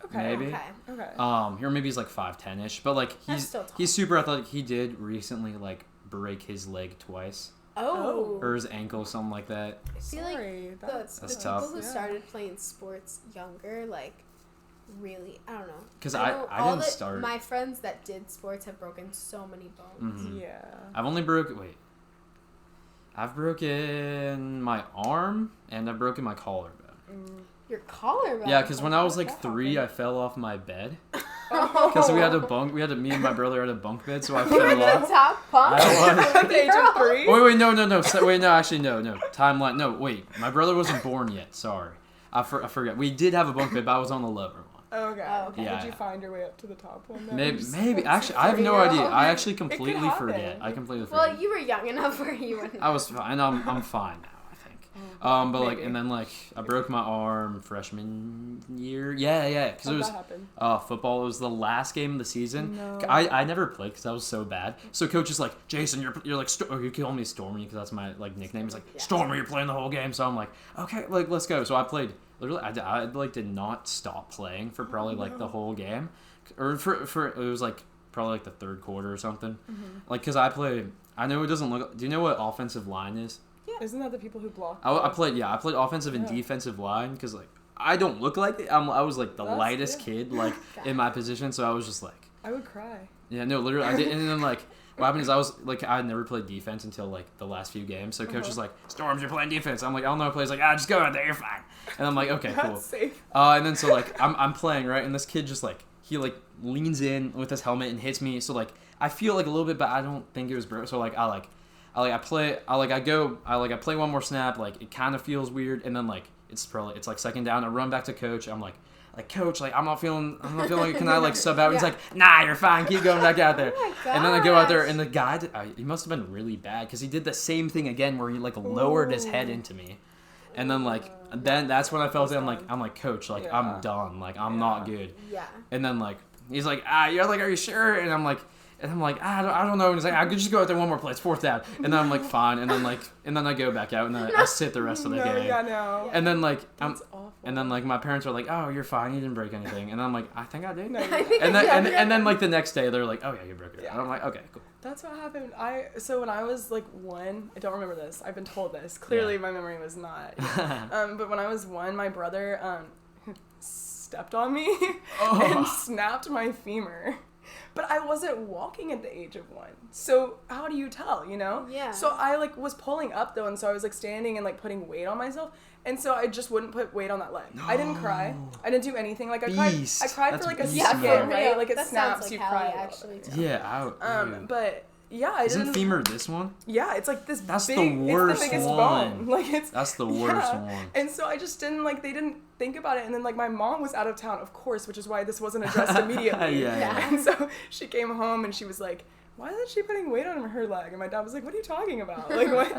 Speaker 2: Okay.
Speaker 1: Maybe.
Speaker 2: Okay.
Speaker 1: Here maybe he's like 5'10"-ish, but like
Speaker 3: That's still tall.
Speaker 1: he's super athletic. He did recently like break his leg twice.
Speaker 3: Oh.
Speaker 1: Or his ankle, something like that.
Speaker 3: I feel
Speaker 2: Sorry,
Speaker 3: like
Speaker 2: that's
Speaker 3: the
Speaker 1: tough.
Speaker 3: people who
Speaker 2: Yeah.
Speaker 3: started playing sports younger, like, really, I don't know.
Speaker 1: Because
Speaker 3: know
Speaker 1: I
Speaker 3: all
Speaker 1: didn't start.
Speaker 3: My friends that did sports have broken so many bones.
Speaker 1: Mhm.
Speaker 2: Yeah.
Speaker 1: I've broken my arm and I've broken my collarbone.
Speaker 3: Your collarbone?
Speaker 1: Yeah, because when I was like
Speaker 2: that
Speaker 1: 3,
Speaker 2: happen?
Speaker 1: I fell off my bed.
Speaker 3: Oh.
Speaker 1: Because me and my brother had a bunk bed, so I
Speaker 3: You were
Speaker 1: fell
Speaker 3: the
Speaker 1: off.
Speaker 3: top punk?
Speaker 1: I was.
Speaker 2: At the age of 3?
Speaker 1: Wait, no. Actually, no. Timeline. No, wait. My brother wasn't born yet. Sorry. I forgot. We did have a bunk bed, but I was on the lower one.
Speaker 2: Okay.
Speaker 3: Oh, okay.
Speaker 1: Yeah.
Speaker 2: Did you find your way up to the top one? Then?
Speaker 1: Maybe. Actually, I have no idea. I actually
Speaker 2: could
Speaker 1: completely
Speaker 2: happen.
Speaker 1: forget. I completely
Speaker 3: Well,
Speaker 1: forget.
Speaker 3: you were young enough where you wouldn't.
Speaker 1: I was fine. I'm fine now, I think. But like, and then like, I broke my arm freshman year. Yeah. Because it
Speaker 2: How'd
Speaker 1: was
Speaker 2: that happen?
Speaker 1: football. It was the last game of the season.
Speaker 2: No.
Speaker 1: I never played because I was so bad. So coach is like, Jason, you're like, or he called me Stormy because that's my like nickname. He's like,
Speaker 3: Yeah.
Speaker 1: Stormy, you're playing the whole game. So I'm like, okay, like let's go. So I played. Literally, I like did not stop playing for probably like the whole game, or for it was like probably like the third quarter or something. Like because I played. I know it doesn't look. Do you know what offensive line is?
Speaker 2: Yeah. Isn't that the people who block?
Speaker 1: I played offensive and
Speaker 2: Yeah.
Speaker 1: defensive line because like I don't look like it. I was like the
Speaker 2: That's
Speaker 1: lightest
Speaker 2: good.
Speaker 1: kid like in my position, so I was just like,
Speaker 2: I would cry.
Speaker 1: yeah, no, literally I did. And then like what happened is I had never played defense until like the last few games. So coach was like, Storms, you're playing defense. I'm like, I don't know how to play. He's like, just go out there, you're fine. And I'm like, okay, cool.
Speaker 2: That's safe.
Speaker 1: And then so like I'm playing, right, and this kid just like he like leans in with his helmet and hits me. So like I feel like a little bit, but I don't think it was broke. So like I play one more snap, like it kind of feels weird, and then like it's like second down. I run back to coach. I'm like coach, like I'm not feeling like can I like sub out? He's
Speaker 3: Yeah.
Speaker 1: like, nah, you're fine. Keep going back out there.
Speaker 3: Oh my
Speaker 1: And then I go out there,
Speaker 3: gosh.
Speaker 1: and the guy he must have been really bad because he did the same thing again where he like lowered his head
Speaker 2: Ooh.
Speaker 1: into me, and then like then that's when I felt it. I'm like coach, like
Speaker 2: Yeah.
Speaker 1: I'm done, like I'm not good.
Speaker 3: Yeah.
Speaker 1: And then like he's like you're like, are you sure? And I'm like I don't know. And he's like, I could just go out there one more play. It's fourth down. And then I'm like, fine. And then I go back out and then I sit the rest of the
Speaker 2: No,
Speaker 1: game.
Speaker 2: yeah, no.
Speaker 1: And then like
Speaker 2: That's awful.
Speaker 1: and then like my parents are like, oh, you're fine. You didn't break anything. And I'm like, I think I did.
Speaker 2: No,
Speaker 3: I
Speaker 2: you
Speaker 3: think
Speaker 1: And then
Speaker 3: yeah.
Speaker 1: and then like the next day they're like, oh yeah, you broke it.
Speaker 2: Yeah.
Speaker 1: And I'm like, okay, cool.
Speaker 2: That's what happened. So when I was like 1, I don't remember this. I've been told this. Clearly,
Speaker 1: Yeah.
Speaker 2: my memory was not. But when I was 1, my brother stepped on me and snapped my femur. But I wasn't walking at the age of 1. So how do you tell, you know?
Speaker 3: Yeah.
Speaker 2: So I like was pulling up though, and so I was like standing and like putting weight on myself. And so I just wouldn't put weight on that leg. I didn't cry. I didn't do anything. Like
Speaker 1: Beast.
Speaker 2: I cried
Speaker 1: That's
Speaker 2: for like a
Speaker 1: beast
Speaker 2: second,
Speaker 1: mode.
Speaker 2: right? Like it
Speaker 3: that
Speaker 2: snaps,
Speaker 3: sounds like
Speaker 2: you
Speaker 3: Hallie,
Speaker 2: cry.
Speaker 3: actually, too.
Speaker 1: Yeah,
Speaker 2: But yeah, I
Speaker 1: isn't
Speaker 2: didn't.
Speaker 1: femur this one?
Speaker 2: Yeah, it's like this
Speaker 1: That's
Speaker 2: big,
Speaker 1: the worst
Speaker 2: it's the biggest
Speaker 1: one.
Speaker 2: bone. Like it's
Speaker 1: That's the worst
Speaker 2: yeah.
Speaker 1: one.
Speaker 2: And so I just didn't they didn't think about it. And then like my mom was out of town, of course, which is why this wasn't addressed immediately.
Speaker 1: Yeah.
Speaker 2: And so she came home and she was like, why isn't she putting weight on her leg? And my dad was like, what are you talking about? Like what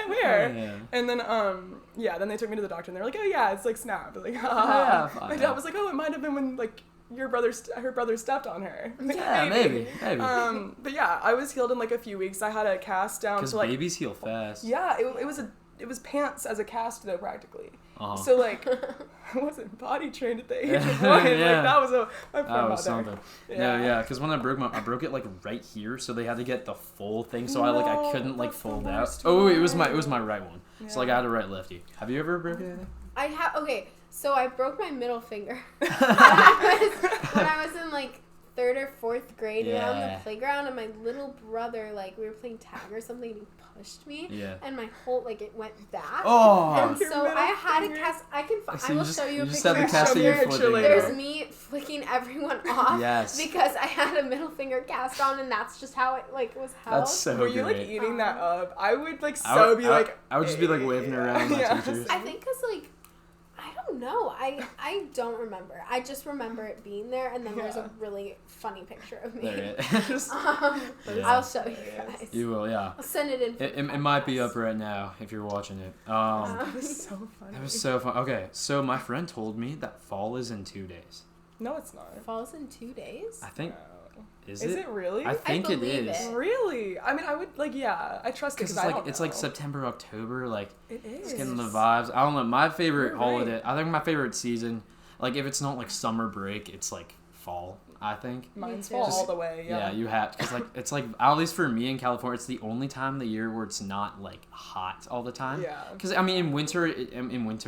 Speaker 2: where?
Speaker 1: Yeah.
Speaker 2: And then then they took me to the doctor and they were like, oh yeah, it's like snap. Like
Speaker 1: Yeah,
Speaker 2: my dad was like, oh, it might have been when like her brother stepped on her. Like,
Speaker 1: Yeah, maybe.
Speaker 2: But yeah, I was healed in like a few weeks. I had a cast down
Speaker 1: Because
Speaker 2: to like
Speaker 1: babies heal fast.
Speaker 2: yeah, it was pants as a cast though practically.
Speaker 1: Uh-huh.
Speaker 2: So like I wasn't body trained at the age of 1.
Speaker 1: Yeah.
Speaker 2: Like that was my
Speaker 1: That
Speaker 2: poor
Speaker 1: was
Speaker 2: mother.
Speaker 1: something. No, yeah, because when I broke it like right here, so they had to get the full thing, so I
Speaker 2: No,
Speaker 1: couldn't like
Speaker 2: that's the
Speaker 1: fold out.
Speaker 2: worst
Speaker 1: Oh, it was my
Speaker 2: one.
Speaker 1: right one. So like I had a right lefty. Have you ever broken anything?
Speaker 3: I have. Okay, so I broke my middle finger when I was in like 3rd or 4th grade. We were on
Speaker 1: Yeah.
Speaker 3: the playground, and my little brother, like, we were playing tag or something, and he pushed me.
Speaker 1: Yeah.
Speaker 3: And my whole it went back.
Speaker 1: Oh.
Speaker 3: And
Speaker 2: Your
Speaker 3: so
Speaker 2: middle
Speaker 3: I had a
Speaker 2: finger.
Speaker 3: cast. I
Speaker 1: So
Speaker 3: will show you a
Speaker 1: just
Speaker 3: picture.
Speaker 1: had the cast
Speaker 2: Show
Speaker 1: of
Speaker 2: me
Speaker 1: your
Speaker 2: a
Speaker 1: foot
Speaker 2: picture
Speaker 1: finger.
Speaker 2: later.
Speaker 3: There's me flicking everyone off.
Speaker 1: Yes.
Speaker 3: Because I had a middle finger cast on, and that's just how it was held.
Speaker 1: That's so
Speaker 2: Were you like
Speaker 1: great.
Speaker 2: eating that up? I would like
Speaker 1: I would
Speaker 2: be like
Speaker 1: I would just be like waving
Speaker 2: "Hey."
Speaker 1: around my
Speaker 2: Yeah.
Speaker 1: teachers.
Speaker 3: I think because I don't don't know. I don't remember. I just remember it being there, and then there's a really funny picture of me.
Speaker 1: There it is.
Speaker 3: I'll show you guys.
Speaker 1: You will, yeah.
Speaker 3: I'll send it in.
Speaker 1: It might be up right now if you're watching it.
Speaker 2: That was so funny.
Speaker 1: It was so fun. Okay, so my friend told me that fall is in 2 days.
Speaker 2: No, it's not.
Speaker 3: Falls in 2 days?
Speaker 1: I think.
Speaker 2: No.
Speaker 1: Is
Speaker 2: it really?
Speaker 1: I think it
Speaker 3: believe
Speaker 1: is.
Speaker 3: it.
Speaker 2: Really? I mean, I would I trust it
Speaker 1: Because
Speaker 2: because
Speaker 1: it's like September, October, like
Speaker 2: It is.
Speaker 1: it's getting the vibes. I don't know. My favorite
Speaker 2: You're
Speaker 1: holiday.
Speaker 2: right.
Speaker 1: I think my favorite season, like if it's not like summer break, it's like fall. I think.
Speaker 2: Mine's
Speaker 3: Me
Speaker 2: fall
Speaker 3: too.
Speaker 2: all the way. Yeah.
Speaker 1: You have because like it's like at least for me in California, it's the only time of the year where it's not like hot all the time.
Speaker 2: Yeah.
Speaker 1: Because I mean, in winter,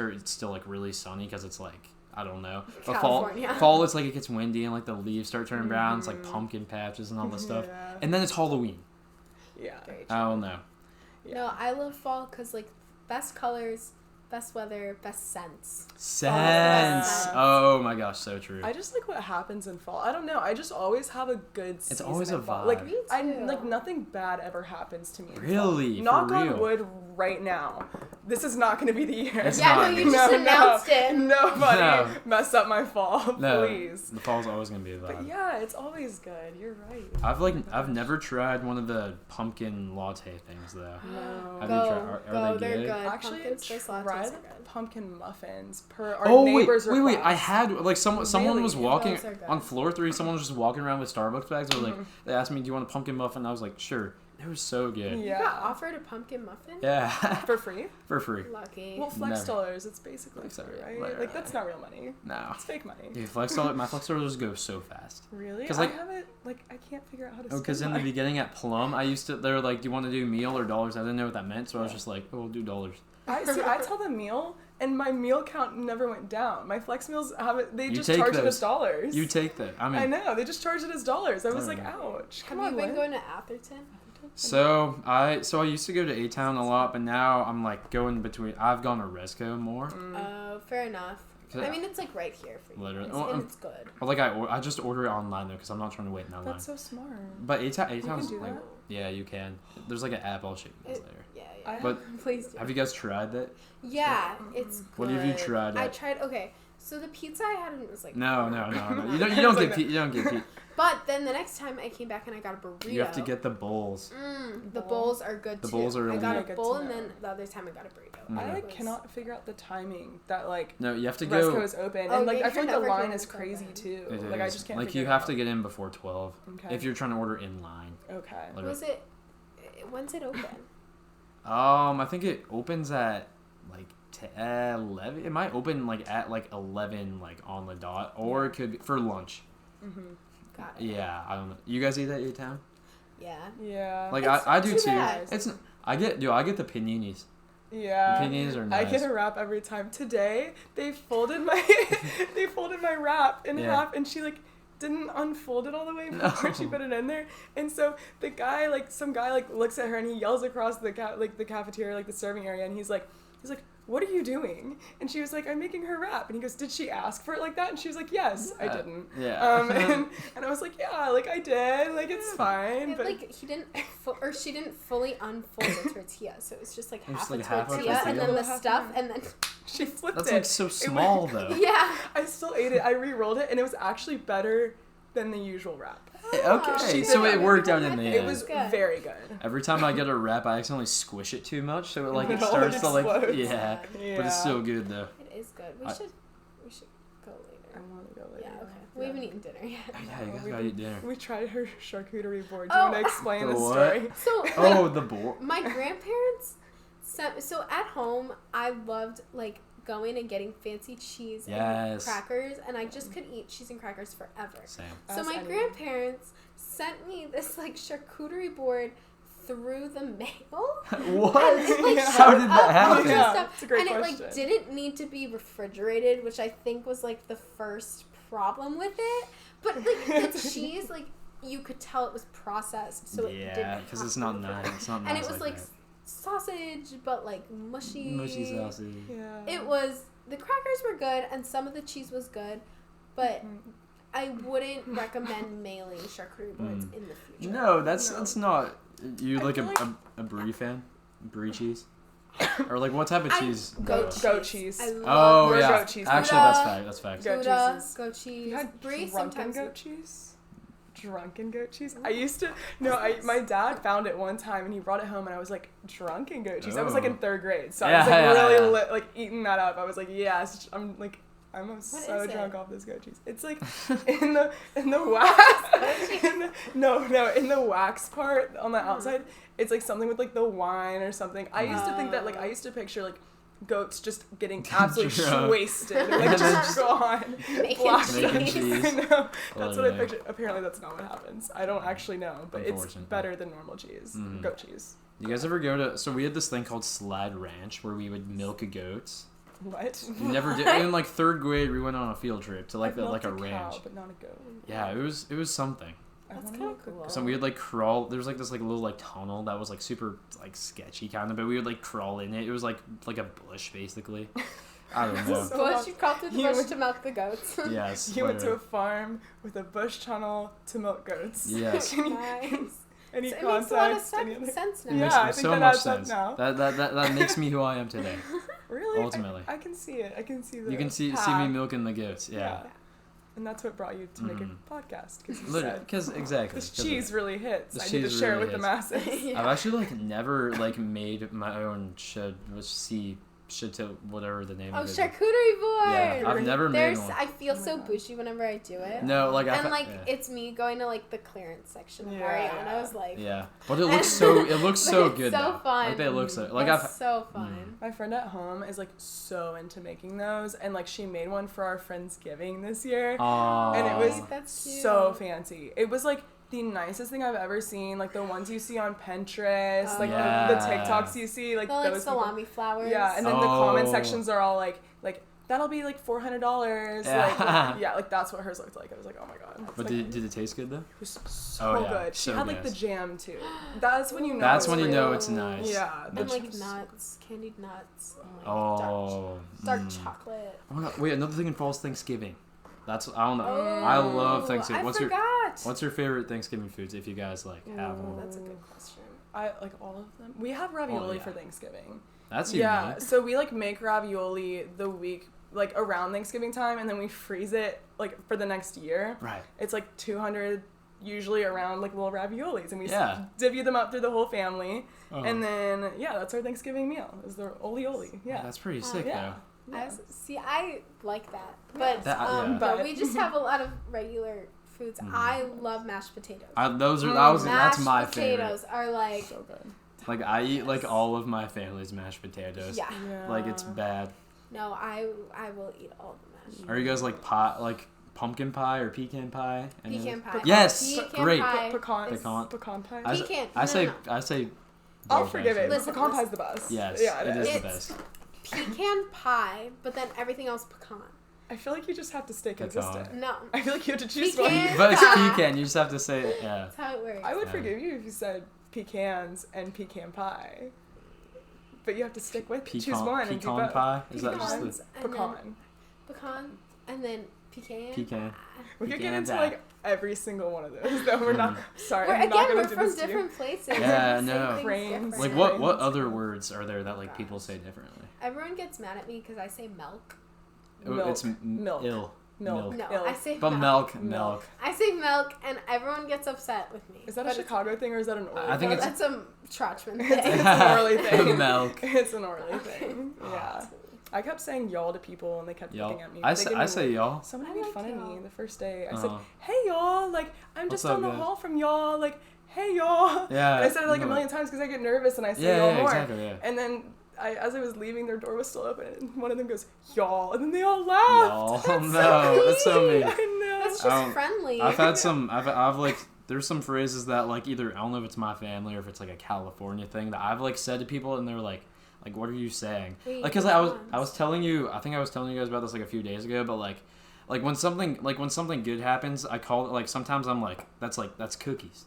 Speaker 1: it's still like really sunny because it's like I don't know. But
Speaker 3: California.
Speaker 1: fall, it's like it gets windy and like the leaves start turning brown. It's like pumpkin patches and all this stuff.
Speaker 2: Yeah.
Speaker 1: And then it's Halloween.
Speaker 2: Yeah.
Speaker 3: Very
Speaker 1: I don't know.
Speaker 2: Yeah.
Speaker 3: No, I love fall because, like, best colors, best weather, best scents.
Speaker 1: Sense.
Speaker 3: Yeah.
Speaker 1: Oh my gosh, so true.
Speaker 2: I just like what happens in fall. I don't know. I just always have a good season.
Speaker 1: always
Speaker 2: in
Speaker 1: a
Speaker 2: fall.
Speaker 1: vibe.
Speaker 2: Like
Speaker 3: Me
Speaker 2: I
Speaker 3: too.
Speaker 2: like nothing bad ever happens to me. in fall.
Speaker 1: Really? For
Speaker 2: Knock
Speaker 1: real?
Speaker 2: on wood right now. This is not going to be the year.
Speaker 1: It's
Speaker 3: Yeah,
Speaker 1: not.
Speaker 3: no, you just announced it.
Speaker 2: Nobody
Speaker 1: No.
Speaker 2: mess up my fall,
Speaker 1: No,
Speaker 2: please.
Speaker 1: the fall's always gonna be a
Speaker 2: But
Speaker 1: vibe.
Speaker 2: yeah, it's always good. You're right.
Speaker 1: I've never tried one of the pumpkin latte things though.
Speaker 2: No.
Speaker 1: Have
Speaker 3: Go,
Speaker 1: you tried? Are they
Speaker 3: they're
Speaker 1: good?
Speaker 3: good.
Speaker 2: Actually,
Speaker 3: Pumpkin spice lattes
Speaker 2: tried
Speaker 3: are
Speaker 2: the
Speaker 3: good.
Speaker 2: pumpkin muffins per our
Speaker 1: Oh wait,
Speaker 2: neighbor's
Speaker 1: wait!
Speaker 2: request.
Speaker 1: I had like someone was
Speaker 2: Really?
Speaker 1: walking
Speaker 3: Those are good.
Speaker 1: on floor 3. Someone was just walking around with Starbucks bags. They were like,
Speaker 2: Mm-hmm.
Speaker 1: they asked me, "Do you want a pumpkin muffin?" I was like, "Sure." It was so good.
Speaker 3: You
Speaker 2: Yeah.
Speaker 3: got offered a pumpkin muffin?
Speaker 1: Yeah,
Speaker 2: For free?
Speaker 1: for free.
Speaker 3: Lucky.
Speaker 2: Well, flex
Speaker 1: Never.
Speaker 2: dollars, it's basically
Speaker 1: Flex
Speaker 2: free,
Speaker 1: dollar,
Speaker 2: right? Like, that's not real money.
Speaker 1: No,
Speaker 2: It's fake money.
Speaker 1: dude, my flex dollars go so fast.
Speaker 2: Really?
Speaker 1: 'Cause, like-
Speaker 2: I haven't, I can't figure out how to
Speaker 1: Oh, because
Speaker 2: spend
Speaker 1: in the
Speaker 2: mine.
Speaker 1: beginning at Plum, they were like, "Do you want to do meal or dollars?" I didn't know what that meant, so I was just like, "Oh, we'll do dollars."
Speaker 2: I tell them meal, and my meal count never went down. My flex meals they
Speaker 1: You
Speaker 2: just
Speaker 1: take
Speaker 2: charge it
Speaker 1: those.
Speaker 2: as dollars.
Speaker 1: You take that. I mean,
Speaker 2: I know, they just charge it as dollars. I was
Speaker 1: I
Speaker 2: like,
Speaker 1: don't
Speaker 2: ouch.
Speaker 3: Have
Speaker 2: Come on,
Speaker 3: you been
Speaker 2: Lynn.
Speaker 3: going to Atherton?
Speaker 1: so I used to go to A-Town a lot, but now I'm like going between. I've gone to Resco more.
Speaker 3: Oh, fair enough. I mean, it's like right here for you.
Speaker 1: Literally.
Speaker 3: guys,
Speaker 1: Well,
Speaker 3: and it's good.
Speaker 1: Or like I just order it online though, because I'm not trying to wait in that line.
Speaker 2: That's so smart.
Speaker 1: But A-Town's
Speaker 2: do
Speaker 1: like,
Speaker 2: that?
Speaker 1: yeah, you can. There's like an app. I'll show you guys
Speaker 3: It-
Speaker 1: later.
Speaker 3: Yeah,
Speaker 2: I
Speaker 3: yeah.
Speaker 1: But
Speaker 3: Please do.
Speaker 1: have you guys tried that?
Speaker 3: Yeah, it's good.
Speaker 1: What have you tried
Speaker 3: I
Speaker 1: at?
Speaker 3: tried. Okay, so the pizza I had was like.
Speaker 1: No. You don't
Speaker 2: It's
Speaker 1: get
Speaker 2: like
Speaker 1: you don't get pizza.
Speaker 3: But then the next time I came back and I got a burrito.
Speaker 1: You have to get the bowls.
Speaker 3: The bowls are good
Speaker 1: The
Speaker 3: too.
Speaker 1: bowls are
Speaker 3: I
Speaker 1: really
Speaker 3: got
Speaker 2: good.
Speaker 3: a
Speaker 2: Good
Speaker 3: bowl
Speaker 2: to
Speaker 3: and
Speaker 2: know.
Speaker 3: then the other time I got a burrito.
Speaker 1: Mm.
Speaker 2: I
Speaker 3: It was-
Speaker 2: cannot figure out the timing that
Speaker 1: No, you have to
Speaker 2: Resco
Speaker 1: go.
Speaker 2: is open,
Speaker 3: Oh,
Speaker 2: and like
Speaker 3: yeah,
Speaker 2: I feel
Speaker 3: you're
Speaker 2: like the
Speaker 3: never
Speaker 2: line
Speaker 3: here
Speaker 2: is
Speaker 3: when it's
Speaker 2: crazy
Speaker 3: open.
Speaker 2: too.
Speaker 1: It
Speaker 2: Like I
Speaker 1: is.
Speaker 2: just can't.
Speaker 1: Like
Speaker 2: figure
Speaker 1: you
Speaker 2: it
Speaker 1: have
Speaker 2: out.
Speaker 1: to get in before 12
Speaker 2: Okay.
Speaker 1: if you're trying to order in line.
Speaker 2: Okay.
Speaker 1: Literally.
Speaker 3: Was it? When's it open?
Speaker 1: I think it opens at like 11. It might open like at like 11 like on the dot, or it could be for lunch.
Speaker 3: Got it.
Speaker 1: Yeah, I don't know. You guys eat at A-Town?
Speaker 3: Yeah.
Speaker 2: Yeah.
Speaker 1: Like
Speaker 3: It's
Speaker 1: I do
Speaker 3: too
Speaker 1: too.
Speaker 3: bad.
Speaker 1: It's I get the paninis.
Speaker 2: Yeah.
Speaker 1: The paninis are
Speaker 2: I
Speaker 1: nice.
Speaker 2: get a wrap every time. Today they folded my my wrap in
Speaker 1: Yeah.
Speaker 2: half, and she like didn't unfold it all the way before she
Speaker 1: No.
Speaker 2: put it in there. And so the guy some guy looks at her and he yells across the the cafeteria, like the serving area, and he's like, "What are you doing?" And she was like, "I'm making her wrap." And he goes, "Did she ask for it like that?" And she was like, "Yes, I didn't."
Speaker 1: Yeah.
Speaker 2: And I was like, "Yeah, like I did. Like it's fine."
Speaker 3: It,
Speaker 2: But
Speaker 3: like he didn't, or she didn't fully unfold the tortilla, so it was just like
Speaker 1: It was
Speaker 3: half
Speaker 1: like
Speaker 3: a
Speaker 1: half a
Speaker 3: tortilla and
Speaker 1: tortilla?
Speaker 3: then the
Speaker 2: Half
Speaker 3: stuff,
Speaker 2: one.
Speaker 3: and then
Speaker 2: she flipped
Speaker 1: That's
Speaker 2: it.
Speaker 1: like so
Speaker 2: It
Speaker 1: small
Speaker 2: went-
Speaker 1: though.
Speaker 3: yeah.
Speaker 2: I still ate it. I re-rolled it, and it was actually better than the usual wrap.
Speaker 1: Okay,
Speaker 2: She
Speaker 1: so
Speaker 2: did
Speaker 1: it worked out in the
Speaker 3: Yeah.
Speaker 2: It
Speaker 1: end.
Speaker 2: was
Speaker 3: Good.
Speaker 2: very good.
Speaker 1: Every time I get a wrap, I accidentally squish it too much, so it like it
Speaker 2: It all
Speaker 1: starts to like
Speaker 2: explodes.
Speaker 1: yeah. But it's still good though.
Speaker 3: It is good. We
Speaker 1: I-
Speaker 3: should go
Speaker 2: I
Speaker 3: later.
Speaker 2: want to go later.
Speaker 3: Yeah. Okay. We haven't eaten dinner yet.
Speaker 1: Oh, yeah, you guys
Speaker 2: we-
Speaker 1: gotta eat dinner.
Speaker 2: We tried her charcuterie board. Do you want to
Speaker 3: Oh.
Speaker 2: explain the
Speaker 1: The what?
Speaker 2: story?
Speaker 3: So
Speaker 1: Oh, the board.
Speaker 3: my grandparents sent. So at home, I loved like going and getting fancy cheese and
Speaker 1: Yes.
Speaker 3: crackers, and I just could eat cheese and crackers forever.
Speaker 1: Same.
Speaker 3: So
Speaker 2: As
Speaker 3: my
Speaker 2: anyone.
Speaker 3: grandparents sent me this like charcuterie board through the mail.
Speaker 1: What?
Speaker 3: And it, like,
Speaker 2: Yeah.
Speaker 1: How
Speaker 3: showed
Speaker 1: did
Speaker 3: up
Speaker 1: that happen?
Speaker 3: bunch of
Speaker 2: Yeah,
Speaker 3: stuff.
Speaker 2: it's a great
Speaker 3: and it
Speaker 2: question.
Speaker 3: like didn't need to be refrigerated, which I think was like the first problem with it. But like the cheese, like you could tell it was processed, so it
Speaker 1: Yeah,
Speaker 3: didn't.
Speaker 1: because
Speaker 3: have
Speaker 1: it's
Speaker 3: to
Speaker 1: not
Speaker 3: be
Speaker 1: nice. It's not nice.
Speaker 3: and it was like
Speaker 1: that.
Speaker 3: sausage, but like mushy.
Speaker 1: Mushy sausage.
Speaker 2: Yeah.
Speaker 3: It was the crackers were good, and some of the cheese was good, but I wouldn't recommend mailing charcuterie boards in the future.
Speaker 1: No, that's
Speaker 2: No.
Speaker 1: that's not. You
Speaker 2: I
Speaker 1: like
Speaker 2: feel like-
Speaker 1: a brie fan? Brie cheese? Or like what type of cheese?
Speaker 2: Goat cheese.
Speaker 3: I love
Speaker 2: goat cheese.
Speaker 1: Actually,
Speaker 3: Gouda.
Speaker 1: that's fact.
Speaker 2: Goat
Speaker 3: Gouda,
Speaker 2: cheese.
Speaker 3: goat cheese.
Speaker 2: You had
Speaker 3: Brie
Speaker 2: drunken
Speaker 3: sometimes.
Speaker 2: goat cheese? Drunken goat cheese? I used to, my dad found it one time and he brought it home and I was like, drunken goat cheese? I was like in 3rd grade, so I was like really like eating that up. I was like, yes, I'm so drunk off this goat cheese. It's like in the wax, in the wax part on the outside, it's like something with like the wine or something. I used to think that I used to picture like goats just getting absolutely wasted, like just gone,
Speaker 3: Making cheese.
Speaker 2: I know. That's what I pictured. Apparently, that's not what happens. I don't actually know, but it's better than normal cheese, goat cheese.
Speaker 1: You guys ever go to? So we had this thing called Slide Ranch where we would milk goats.
Speaker 2: What?
Speaker 1: We never did. In like 3rd grade, we went on a field trip to like a ranch.
Speaker 2: Cow, but not a goat.
Speaker 1: Yeah, it was something.
Speaker 3: That's kind of cool.
Speaker 1: So we would like crawl. There was like this like little like tunnel that was like super like sketchy kind of, but we would like crawl in it. It was like a bush basically. I don't know.
Speaker 3: Bush, you crawled through the bush to milk the goats.
Speaker 1: Yes.
Speaker 2: You went to a farm with a bush tunnel to milk goats.
Speaker 1: Yes.
Speaker 3: Nice.
Speaker 2: Any
Speaker 3: So it
Speaker 2: context?
Speaker 3: makes a lot of sense now.
Speaker 1: It
Speaker 2: Yeah,
Speaker 1: makes
Speaker 2: I think
Speaker 1: so
Speaker 2: that
Speaker 1: much
Speaker 2: adds up
Speaker 1: sense.
Speaker 2: now.
Speaker 1: That makes me who I am today.
Speaker 2: Really?
Speaker 1: Ultimately.
Speaker 2: I can see it. I can see the
Speaker 1: You can see
Speaker 2: path.
Speaker 1: me milking the goats. Yeah.
Speaker 2: And that's what brought you to make a podcast, because you
Speaker 1: Literally,
Speaker 2: said
Speaker 1: because exactly.
Speaker 2: this cheese really hits.
Speaker 1: This
Speaker 2: I need to
Speaker 1: cheese
Speaker 2: share
Speaker 1: really
Speaker 2: it with the masses.
Speaker 1: I've actually like never like made my own whatever the name
Speaker 3: Oh,
Speaker 1: of it is.
Speaker 3: charcuterie board!
Speaker 1: Yeah, I've never made one.
Speaker 3: I feel so bougie whenever I do it.
Speaker 1: No, like
Speaker 3: And it's me going to like the clearance section of Mariano's, like.
Speaker 1: Yeah, but it looks so good.
Speaker 3: It's so
Speaker 1: though.
Speaker 3: fun.
Speaker 1: Like they look so like
Speaker 3: It's so fun.
Speaker 2: My friend at home is like so into making those, and like she made one for our Friendsgiving this year, and it was
Speaker 3: That's cute.
Speaker 2: so fancy. It was like the nicest thing I've ever seen. Like the ones you see on Pinterest, like the TikToks you see, like
Speaker 3: the
Speaker 2: those
Speaker 3: salami flowers.
Speaker 2: Yeah, and then the comment sections are all like that'll be like $400.
Speaker 1: Yeah.
Speaker 2: Like that's what hers looked like. I was like, oh my god.
Speaker 1: But did it taste good though?
Speaker 2: It was so good. She
Speaker 1: So
Speaker 2: had like
Speaker 1: good.
Speaker 2: the jam too. That's when you know.
Speaker 1: That's
Speaker 2: it's
Speaker 1: when you
Speaker 2: real.
Speaker 1: know it's nice.
Speaker 2: Yeah.
Speaker 3: And like nuts, candied nuts. And, like,
Speaker 1: Oh.
Speaker 3: dark chocolate.
Speaker 1: Wait, another thing involves Thanksgiving. I don't know.
Speaker 3: Oh,
Speaker 1: I love Thanksgiving.
Speaker 3: I forgot.
Speaker 1: What's your favorite Thanksgiving foods if you guys like have
Speaker 3: Oh,
Speaker 1: one?
Speaker 3: that's a good question.
Speaker 2: I like all of them. We have ravioli for Thanksgiving.
Speaker 1: That's
Speaker 2: Yeah,
Speaker 1: unique.
Speaker 2: so we like make ravioli the week like around Thanksgiving time, and then we freeze it like for the next year.
Speaker 1: Right.
Speaker 2: It's like 200 usually around like little raviolis, and we
Speaker 1: Yeah.
Speaker 2: divvy them up through the whole family,
Speaker 1: Oh.
Speaker 2: and then that's our Thanksgiving meal is the oli. Yeah.
Speaker 1: That's pretty sick
Speaker 2: yeah.
Speaker 1: though.
Speaker 3: I like that, but
Speaker 1: Yeah.
Speaker 2: But-
Speaker 3: we just have a lot of regular foods. I love mashed potatoes.
Speaker 1: That's
Speaker 3: Mashed
Speaker 1: my
Speaker 3: potatoes
Speaker 1: favorite.
Speaker 3: are like
Speaker 2: So good.
Speaker 1: Like I eat like all of my family's mashed potatoes.
Speaker 3: yeah.
Speaker 1: Like it's bad.
Speaker 3: No, I will eat all the mashed.
Speaker 1: Are you guys like pumpkin pie or pecan pie?
Speaker 3: Pecan pie.
Speaker 1: Yes,
Speaker 3: Pecan
Speaker 1: great.
Speaker 3: pie
Speaker 2: Pecan
Speaker 3: is-
Speaker 2: pecan pie.
Speaker 1: I say
Speaker 2: I'll
Speaker 1: both,
Speaker 2: forgive it.
Speaker 1: actually.
Speaker 3: Listen,
Speaker 2: Pecan pie's the best.
Speaker 1: Yes,
Speaker 2: Yeah,
Speaker 1: it is the
Speaker 3: It's-
Speaker 1: best.
Speaker 3: pecan pie, but then everything else pecan.
Speaker 2: I feel like you just have to stay
Speaker 1: Pecan.
Speaker 2: consistent.
Speaker 3: No,
Speaker 2: I feel like you have to choose
Speaker 3: Pecan.
Speaker 2: one.
Speaker 1: But it's pecan. You just have to say it. Yeah.
Speaker 3: that's how it works.
Speaker 2: I would
Speaker 1: Yeah.
Speaker 2: forgive you if you said pecans and pecan pie. But you have to stick with choose one and do
Speaker 1: Pecan
Speaker 2: both.
Speaker 1: pie. Is that
Speaker 3: Pecans
Speaker 1: just the
Speaker 3: and
Speaker 2: Pecan.
Speaker 3: then pecan and then pecan.
Speaker 1: pecan?
Speaker 2: We could get
Speaker 1: Pecan
Speaker 2: into
Speaker 1: pie.
Speaker 2: like every single one of those. Though we're not. Sorry, I'm not
Speaker 3: We're
Speaker 2: gonna do
Speaker 3: from
Speaker 2: this to you.
Speaker 3: different places.
Speaker 1: Yeah,
Speaker 3: and
Speaker 1: no.
Speaker 3: say things
Speaker 2: Brains.
Speaker 3: different.
Speaker 1: Like what other words are there that like people say differently?
Speaker 3: Everyone gets mad at me because I say milk.
Speaker 2: Milk.
Speaker 1: It's
Speaker 2: Milk.
Speaker 1: ill.
Speaker 2: Milk.
Speaker 3: No,
Speaker 2: Ill.
Speaker 3: I say
Speaker 1: But milk.
Speaker 3: I say milk, and everyone gets upset with me.
Speaker 2: Is that
Speaker 3: But
Speaker 2: a Chicago thing or is that an Orly?
Speaker 1: I think
Speaker 3: No,
Speaker 1: it's-
Speaker 3: that's a Trachtman thing.
Speaker 2: It's an Orly thing.
Speaker 1: Milk.
Speaker 2: It's an Orly thing. Yeah. I kept saying y'all to people and they kept
Speaker 1: Y'all.
Speaker 2: looking at me.
Speaker 1: I
Speaker 2: They
Speaker 1: say,
Speaker 2: gave me
Speaker 1: I say y'all.
Speaker 2: Someone
Speaker 3: I
Speaker 2: made
Speaker 3: like
Speaker 2: fun of
Speaker 3: y'all.
Speaker 2: me the first day. I said,
Speaker 1: Uh-huh.
Speaker 2: "Hey y'all, like I'm
Speaker 1: What's
Speaker 2: just
Speaker 1: up,
Speaker 2: down the
Speaker 1: guys?
Speaker 2: hall from y'all, like hey y'all."
Speaker 1: Yeah.
Speaker 2: And I said it like a
Speaker 1: no.
Speaker 2: million times because I get nervous and I say
Speaker 1: Yeah,
Speaker 2: y'all more.
Speaker 1: exactly. Yeah.
Speaker 2: And then as I was leaving, their door was still open, and one of them goes, "Y'all," and then they all laughed.
Speaker 1: Y'all. No, that's so mean.
Speaker 2: I know.
Speaker 3: That's
Speaker 1: I
Speaker 3: just
Speaker 1: don't-
Speaker 3: friendly.
Speaker 1: I've had some. I've like. There's some phrases that like either I don't know if it's my family or if it's like a California thing that I've like said to people and they're like what are you saying?
Speaker 3: Wait,
Speaker 1: Like, cause
Speaker 3: which
Speaker 1: I
Speaker 3: ones?
Speaker 1: was telling you. I think I was telling you guys about this like a few days ago. But like when something good happens, I call it like sometimes I'm like that's cookies.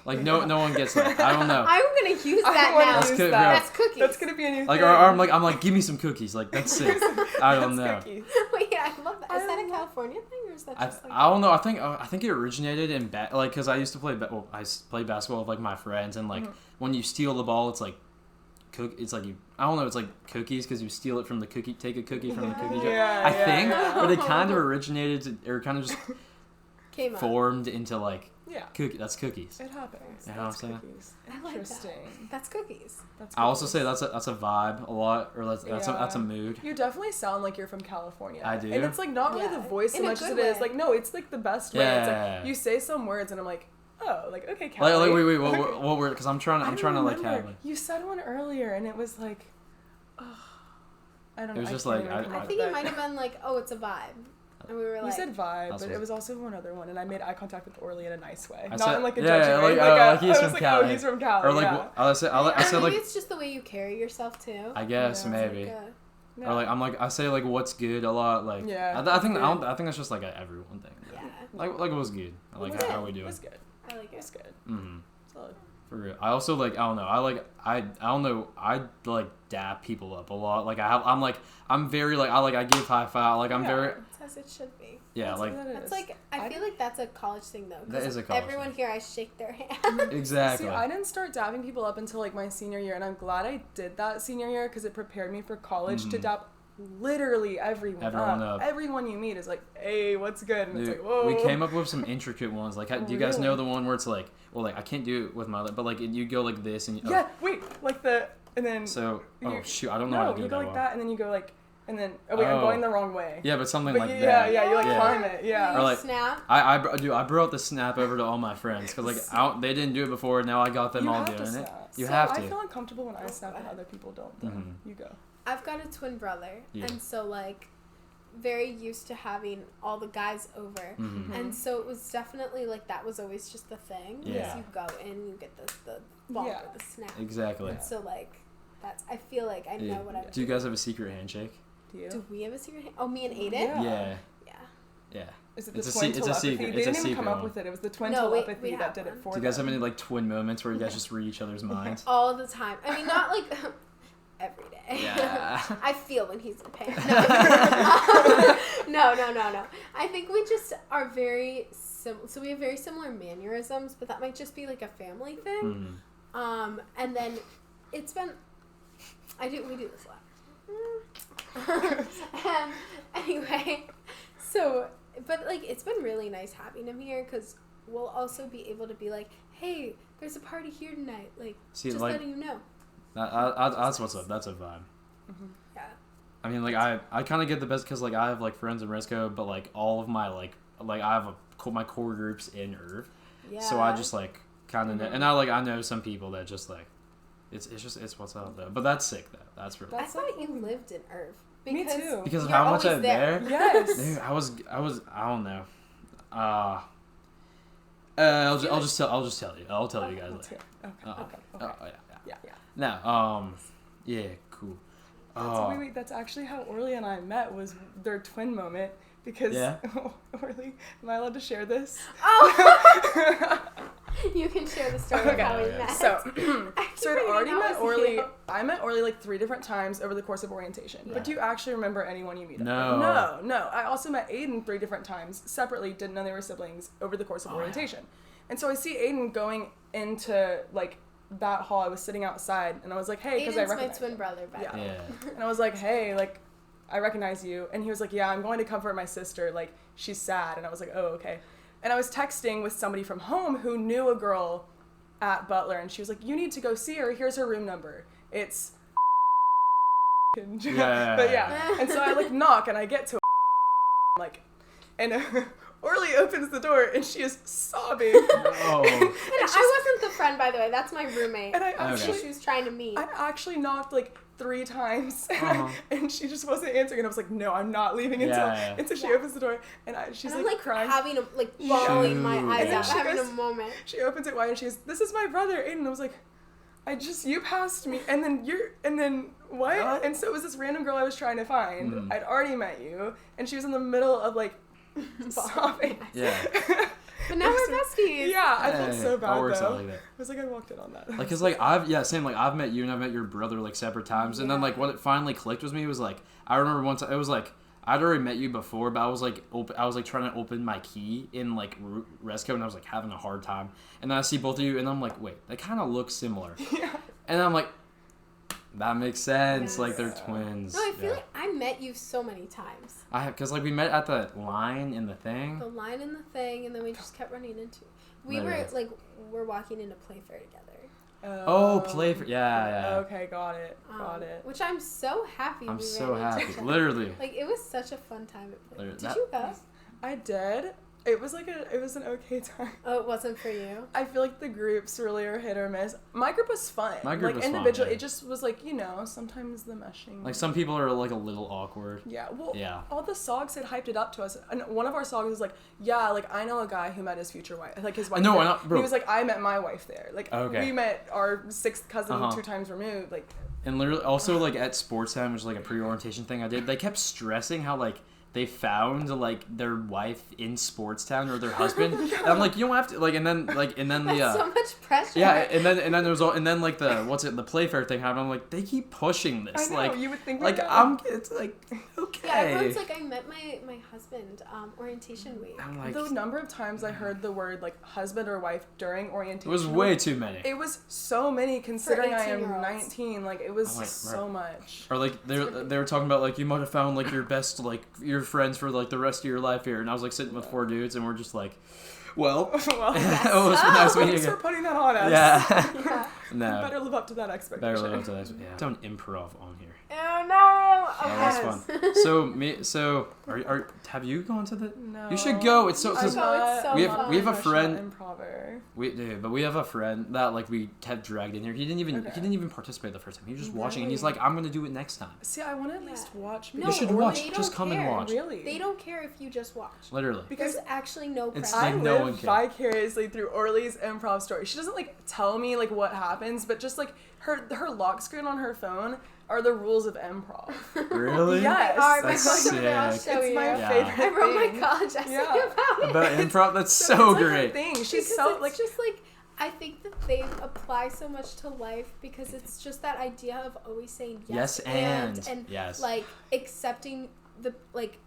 Speaker 1: Like no one gets that. I don't know.
Speaker 3: I'm gonna use
Speaker 2: I
Speaker 3: that
Speaker 2: wanna
Speaker 3: now.
Speaker 2: use
Speaker 1: That's good,
Speaker 2: that.
Speaker 3: That's cookies.
Speaker 2: That's gonna be a new
Speaker 1: Like
Speaker 2: thing.
Speaker 1: or I'm like give me some cookies. Like that's sick. I don't know.
Speaker 2: That's cookies.
Speaker 3: Wait, I love that. Is
Speaker 2: I
Speaker 3: that a
Speaker 2: love-
Speaker 3: California thing or is that
Speaker 1: I
Speaker 3: just like?
Speaker 1: don't know. I think it originated in like because I used to play played basketball with like my friends and like when you steal the ball, it's like it's like I don't know, it's like cookies because you steal it from the cookie, take a cookie from the cookie jar.
Speaker 2: Yeah,
Speaker 1: I think, but it kind of originated or kind of just
Speaker 3: Came up.
Speaker 1: formed into like
Speaker 2: Yeah.
Speaker 1: cookie. That's cookies.
Speaker 2: It happens.
Speaker 1: You know what I'm saying?
Speaker 2: Cookies.
Speaker 3: I like
Speaker 2: Interesting.
Speaker 3: that. That's cookies.
Speaker 2: That's
Speaker 1: I also
Speaker 2: cookies.
Speaker 1: say that's a vibe a lot, or that's a
Speaker 2: Yeah.
Speaker 1: mood.
Speaker 2: You definitely sound like you're from California.
Speaker 1: I do.
Speaker 2: And it's like not really
Speaker 3: Yeah.
Speaker 2: the voice so
Speaker 3: In a
Speaker 2: much as
Speaker 3: good
Speaker 2: it is
Speaker 3: way.
Speaker 2: like no, it's like the best way. It's
Speaker 1: Yeah.
Speaker 2: like you say some words and I'm like, oh, like okay, Cali.
Speaker 1: Like wait, what word? Because I'm trying
Speaker 2: I
Speaker 1: to
Speaker 2: don't
Speaker 1: like
Speaker 2: remember.
Speaker 1: have like.
Speaker 2: You said one earlier and it was like, oh, I don't know.
Speaker 1: It was just
Speaker 2: can't
Speaker 1: like,
Speaker 2: even come
Speaker 3: I
Speaker 2: up
Speaker 3: think
Speaker 2: with
Speaker 3: it might have been like, oh, it's a vibe. And we were
Speaker 2: You
Speaker 3: like,
Speaker 2: said vibe,
Speaker 1: That's
Speaker 2: but
Speaker 1: what-
Speaker 2: it was also one other one, and I made eye contact with Orly in a nice way,
Speaker 1: I
Speaker 2: not
Speaker 1: said-
Speaker 2: in like a
Speaker 1: yeah,
Speaker 2: judgy way.
Speaker 1: like
Speaker 2: I
Speaker 1: he's
Speaker 2: was
Speaker 1: from
Speaker 2: like,
Speaker 1: Cali.
Speaker 2: oh, he's from Cali.
Speaker 1: Or like
Speaker 2: yeah.
Speaker 1: I said
Speaker 3: or
Speaker 1: like
Speaker 3: maybe it's just the way you carry yourself too.
Speaker 1: I guess
Speaker 2: Yeah.
Speaker 1: maybe.
Speaker 3: Like,
Speaker 2: Yeah.
Speaker 1: Or like I say like what's good a lot, like
Speaker 2: Yeah,
Speaker 1: I think
Speaker 2: good.
Speaker 1: I think that's just like a everyone thing.
Speaker 3: yeah,
Speaker 1: Like what's good. I like
Speaker 3: What's
Speaker 1: how
Speaker 3: good?
Speaker 1: we doing.
Speaker 2: It's good.
Speaker 3: I like
Speaker 2: It's
Speaker 3: it.
Speaker 2: good.
Speaker 1: Mm-hmm.
Speaker 2: Solid.
Speaker 1: For real. I also like I don't know. I don't know. I like dap people up a lot. Like I'm very like I give high five. Like I'm
Speaker 2: Yeah.
Speaker 1: very
Speaker 3: That's as it should be.
Speaker 1: yeah
Speaker 2: That's
Speaker 1: like
Speaker 2: what that
Speaker 3: That's
Speaker 2: is.
Speaker 3: like I feel like that's a college thing though. 'Cause
Speaker 1: That is a college
Speaker 3: everyone
Speaker 1: thing.
Speaker 3: here, I shake their hand.
Speaker 1: exactly.
Speaker 2: See, I didn't start dapping people up until like my senior year, and I'm glad I did that senior year because it prepared me for college to
Speaker 1: Mhm.
Speaker 2: dap literally everyone
Speaker 1: Everyone up.
Speaker 2: Everyone you meet is like, hey, what's good? And
Speaker 1: Dude,
Speaker 2: it's like, whoa.
Speaker 1: we came up with some intricate ones. Like, do you guys know
Speaker 2: Really?
Speaker 1: the one where it's like, well, like I can't do it with my, but like you go like this and
Speaker 2: Yeah, wait, like the, and then.
Speaker 1: So
Speaker 2: you-
Speaker 1: shoot, I don't know how
Speaker 2: No,
Speaker 1: to do
Speaker 2: you go
Speaker 1: that
Speaker 2: like
Speaker 1: one.
Speaker 2: that, and then you go like, and then, oh wait, I'm
Speaker 1: Oh.
Speaker 2: going the wrong way.
Speaker 1: Yeah, but something
Speaker 2: But
Speaker 1: like
Speaker 2: yeah,
Speaker 1: that.
Speaker 2: yeah, you like
Speaker 1: Yeah.
Speaker 2: climb it, yeah.
Speaker 1: Or like-
Speaker 3: Snap.
Speaker 1: I brought the snap over to all my friends because like they didn't do it before. Now I got them
Speaker 2: You
Speaker 1: all
Speaker 2: have
Speaker 1: doing
Speaker 2: to
Speaker 1: it.
Speaker 2: snap.
Speaker 1: You
Speaker 2: So
Speaker 1: have
Speaker 2: I
Speaker 1: to.
Speaker 2: feel uncomfortable when I snap and other people don't. Though.
Speaker 1: Mhm.
Speaker 2: You go.
Speaker 3: I've got a twin brother,
Speaker 1: Yeah.
Speaker 3: and so like very used to having all the guys over.
Speaker 1: Mhm.
Speaker 3: And so it was definitely like that was always just the thing. Because
Speaker 1: Yeah.
Speaker 3: you go in, you get the bump
Speaker 2: Yeah.
Speaker 3: or the snap.
Speaker 1: Exactly.
Speaker 2: Yeah.
Speaker 3: So like that's I feel like I know
Speaker 1: Yeah.
Speaker 3: what I.
Speaker 1: Do you guys have a secret handshake?
Speaker 2: Do you?
Speaker 3: Do we have a secret? Oh, me and Aiden.
Speaker 2: Yeah.
Speaker 1: Yeah.
Speaker 3: Yeah.
Speaker 1: Yeah.
Speaker 2: Is it the
Speaker 1: It's a
Speaker 2: twin
Speaker 1: it's a
Speaker 2: telepathy?
Speaker 1: secret.
Speaker 2: They
Speaker 1: It's a
Speaker 2: didn't even come
Speaker 1: secret
Speaker 2: up
Speaker 1: one.
Speaker 2: with it. It was the twin
Speaker 3: No, we
Speaker 2: telepathy
Speaker 3: have
Speaker 2: that did
Speaker 3: one.
Speaker 2: it for
Speaker 1: Do you guys
Speaker 2: them.
Speaker 1: have any like twin moments where you guys just read each other's minds?
Speaker 3: All the time. I mean, not like every day.
Speaker 1: Yeah.
Speaker 3: I feel when he's in pain. No, no. I think we just are very so we have very similar mannerisms, but that might just be like a family thing.
Speaker 1: Mhm.
Speaker 3: And then it's been we do this a lot. And anyway, so but like it's been really nice having him here because we'll also be able to be like, hey, there's a party here tonight, like
Speaker 1: See,
Speaker 3: just
Speaker 1: like
Speaker 3: letting you know.
Speaker 1: that's what's up. That's a vibe.
Speaker 3: Yeah.
Speaker 1: I mean, like I kind of get the best because like I have like friends in Resco, but like all of my like I have my core groups in Irv,
Speaker 3: Yeah.
Speaker 1: so I just like kind of and I know some people that just like it's what's up though. But that's sick though. That's really
Speaker 3: I
Speaker 2: That's
Speaker 3: thought
Speaker 2: like-
Speaker 3: you lived in Irv.
Speaker 2: Me too.
Speaker 1: because of
Speaker 3: you're
Speaker 1: how much
Speaker 3: always
Speaker 1: I'm there.
Speaker 2: Yes.
Speaker 1: Dude, I was I don't know. I'll just tell you. I'll tell you guys
Speaker 2: Let's
Speaker 1: later.
Speaker 2: hear. Okay.
Speaker 1: Uh-oh.
Speaker 2: Okay.
Speaker 1: Oh,
Speaker 2: Okay.
Speaker 1: yeah.
Speaker 2: Yeah.
Speaker 1: No. Yeah. Cool.
Speaker 2: Wait. That's actually how Orly and I met. Was their twin moment because
Speaker 1: Yeah.
Speaker 2: Orly. Am I allowed to share this?
Speaker 3: Oh. You can share the story
Speaker 2: Okay.
Speaker 3: of how we
Speaker 1: Yeah.
Speaker 3: met.
Speaker 2: So,
Speaker 3: I keep
Speaker 2: so I'd
Speaker 3: forgetting
Speaker 2: already
Speaker 3: that
Speaker 2: met
Speaker 3: was
Speaker 2: Orly.
Speaker 3: you.
Speaker 2: I met Orly like 3 different times over the course of orientation.
Speaker 1: Yeah.
Speaker 2: But do you actually remember anyone you meet?
Speaker 1: No.
Speaker 2: No. I also met Aiden 3 different times separately. Didn't know they were siblings over the course of
Speaker 1: Oh,
Speaker 2: orientation. And so I see Aiden going into like that hall. I was sitting outside and I was like, hey, because I
Speaker 3: Aiden's my
Speaker 2: recognize
Speaker 3: twin
Speaker 2: him.
Speaker 3: brother, by the way.
Speaker 1: Yeah.
Speaker 2: And I was like, hey, like, I recognize you. And he was like, yeah, I'm going to comfort my sister. Like, she's sad. And I was like, oh, okay. And I was texting with somebody from home who knew a girl at Butler. And she was like, you need to go see her. Here's her room number. It's...
Speaker 1: Yeah.
Speaker 2: But yeah. And so I, like, knock and I get to like... And Orly opens the door and she is sobbing.
Speaker 1: Oh.
Speaker 3: And I wasn't the friend, by the way. That's my roommate.
Speaker 2: And I
Speaker 1: Okay.
Speaker 2: actually...
Speaker 3: She was trying to meet.
Speaker 2: I actually knocked like 3 times
Speaker 1: Uh-huh.
Speaker 2: and she just wasn't answering and I was like, no, I'm not leaving until
Speaker 1: Yeah.
Speaker 2: until she
Speaker 3: Yeah.
Speaker 2: opens the door and she's
Speaker 3: and I'm
Speaker 2: like
Speaker 3: like
Speaker 2: crying.
Speaker 3: having a bawling my
Speaker 1: Shoot.
Speaker 3: eyes
Speaker 2: And then
Speaker 3: out,
Speaker 2: she
Speaker 3: having
Speaker 2: goes-
Speaker 3: a moment.
Speaker 2: She opens it wide and she goes, this is my brother Aiden. And I was like, you passed me and then what?
Speaker 1: What?
Speaker 2: And so it was this random girl I was trying to find.
Speaker 1: Mhm.
Speaker 2: I'd already met you and she was in the middle of like sobbing.
Speaker 1: Yeah.
Speaker 3: But now we're besties.
Speaker 2: Yeah, I felt so bad
Speaker 1: I'll work
Speaker 2: though.
Speaker 1: something like that.
Speaker 2: I was like, I walked in on that.
Speaker 1: Like, cause like I've met you and I've met your brother like separate times, and then like what it finally clicked with me was like I remember once it was like I'd already met you before, but I was like trying to open my key in like Resco and I was like having a hard time, and then I see both of you and I'm like, wait, they kind of look similar,
Speaker 2: Yeah.
Speaker 1: and I'm like, That makes sense.
Speaker 3: Yes.
Speaker 1: Like they're twins.
Speaker 3: No, I feel like I met you so many times.
Speaker 1: I have, cause like we met at the line in the thing.
Speaker 3: The line in the thing, and then we just kept running into. We
Speaker 1: Literally.
Speaker 3: were like, we're walking into Playfair together.
Speaker 1: Oh, play for yeah.
Speaker 2: Okay, got it.
Speaker 3: Which I'm so happy.
Speaker 1: I'm
Speaker 3: we
Speaker 1: so
Speaker 3: ran into
Speaker 1: happy.
Speaker 3: each other.
Speaker 1: Literally.
Speaker 3: Like it was such a fun time at Playfair.
Speaker 1: Literally.
Speaker 3: Did you go?
Speaker 2: I did. It was an okay time.
Speaker 3: Oh, it wasn't for you.
Speaker 2: I feel like the groups really are hit or miss. My group was fun.
Speaker 1: My group was fun,
Speaker 2: individually,
Speaker 1: yeah.
Speaker 2: It just was like, sometimes the meshing.
Speaker 1: Like some people are like a little awkward.
Speaker 2: Yeah, well,
Speaker 1: Yeah.
Speaker 2: all the songs had hyped it up to us, and one of our songs was like, yeah, like I know a guy who met his future wife, like his wife.
Speaker 1: No,
Speaker 2: there.
Speaker 1: I know, bro.
Speaker 2: He was like, I met my wife there. Like
Speaker 1: Okay.
Speaker 2: we met our sixth cousin
Speaker 1: Uh-huh.
Speaker 2: 2 times removed. Like
Speaker 1: And literally, also like at sports time, which is like a pre-orientation thing I did, they kept stressing how like they found like their wife in Sportstown or their husband. And I'm like, you don't have to like, and then the
Speaker 3: That's so much pressure.
Speaker 1: yeah, and then there was like the Playfair thing happened. I'm like, they keep pushing this.
Speaker 2: I know,
Speaker 1: like
Speaker 2: you would think
Speaker 1: like
Speaker 2: that.
Speaker 1: it's like okay.
Speaker 3: Yeah, everyone's like, I met my husband orientation week.
Speaker 1: I'm like,
Speaker 2: The number of times I heard the word like husband or wife during orientation.
Speaker 1: it was way too many.
Speaker 2: It was so many considering I am
Speaker 3: 18-year-olds.
Speaker 2: 19. Like it was
Speaker 1: I'm like,
Speaker 2: so much.
Speaker 1: Or like they were talking about like you might have found like your best like your friends for like the rest of your life here, and I was like sitting with 4 dudes, and we're just like, well,
Speaker 2: Well,
Speaker 1: it was nice meeting
Speaker 2: thanks
Speaker 1: you.
Speaker 2: for putting that on us.
Speaker 1: Yeah.
Speaker 3: Yeah.
Speaker 1: No.
Speaker 2: Better live up to that
Speaker 1: Better
Speaker 2: expectation.
Speaker 1: live up to that. Yeah. Done improv on here.
Speaker 3: Oh no!
Speaker 1: That was
Speaker 3: Okay.
Speaker 1: fun. So have you gone to the?
Speaker 2: No.
Speaker 1: You should go. It's so.
Speaker 3: I
Speaker 1: Cause
Speaker 3: know, it's so
Speaker 1: we have a
Speaker 2: professional
Speaker 1: friend.
Speaker 2: improver.
Speaker 1: We have a friend that like we have dragged in here. He didn't even participate the first time. He was just watching, and he's
Speaker 2: Really?
Speaker 1: like, I'm gonna do it next time.
Speaker 2: See, I want to at least watch.
Speaker 3: No,
Speaker 1: You should
Speaker 3: or
Speaker 1: watch.
Speaker 3: they
Speaker 1: Just
Speaker 3: don't
Speaker 1: come and
Speaker 3: care.
Speaker 1: watch.
Speaker 2: Really?
Speaker 3: They don't care if you just watch.
Speaker 1: Literally.
Speaker 2: Because
Speaker 3: There's actually no
Speaker 1: It's
Speaker 3: pressure.
Speaker 1: like
Speaker 2: I
Speaker 1: no one
Speaker 2: live
Speaker 1: can.
Speaker 2: vicariously through Orly's improv story. She doesn't like tell me like what happens, but just like her lock screen on her phone are the rules of improv.
Speaker 1: Really?
Speaker 2: Yes.
Speaker 3: Alright, my
Speaker 1: That's
Speaker 3: phone's over there, I'll
Speaker 1: sick.
Speaker 3: show
Speaker 2: It's
Speaker 3: you.
Speaker 2: my
Speaker 1: Yeah.
Speaker 2: favorite
Speaker 3: I wrote my
Speaker 2: thing.
Speaker 3: college essay
Speaker 2: Yeah.
Speaker 3: about it.
Speaker 1: About improv, that's so
Speaker 2: it's like her
Speaker 1: great.
Speaker 2: thing. She's
Speaker 3: Because
Speaker 2: so
Speaker 3: it's
Speaker 2: like
Speaker 3: just like I think that they apply so much to life because it's just that idea of always saying yes, and
Speaker 1: yes.
Speaker 3: like accepting the like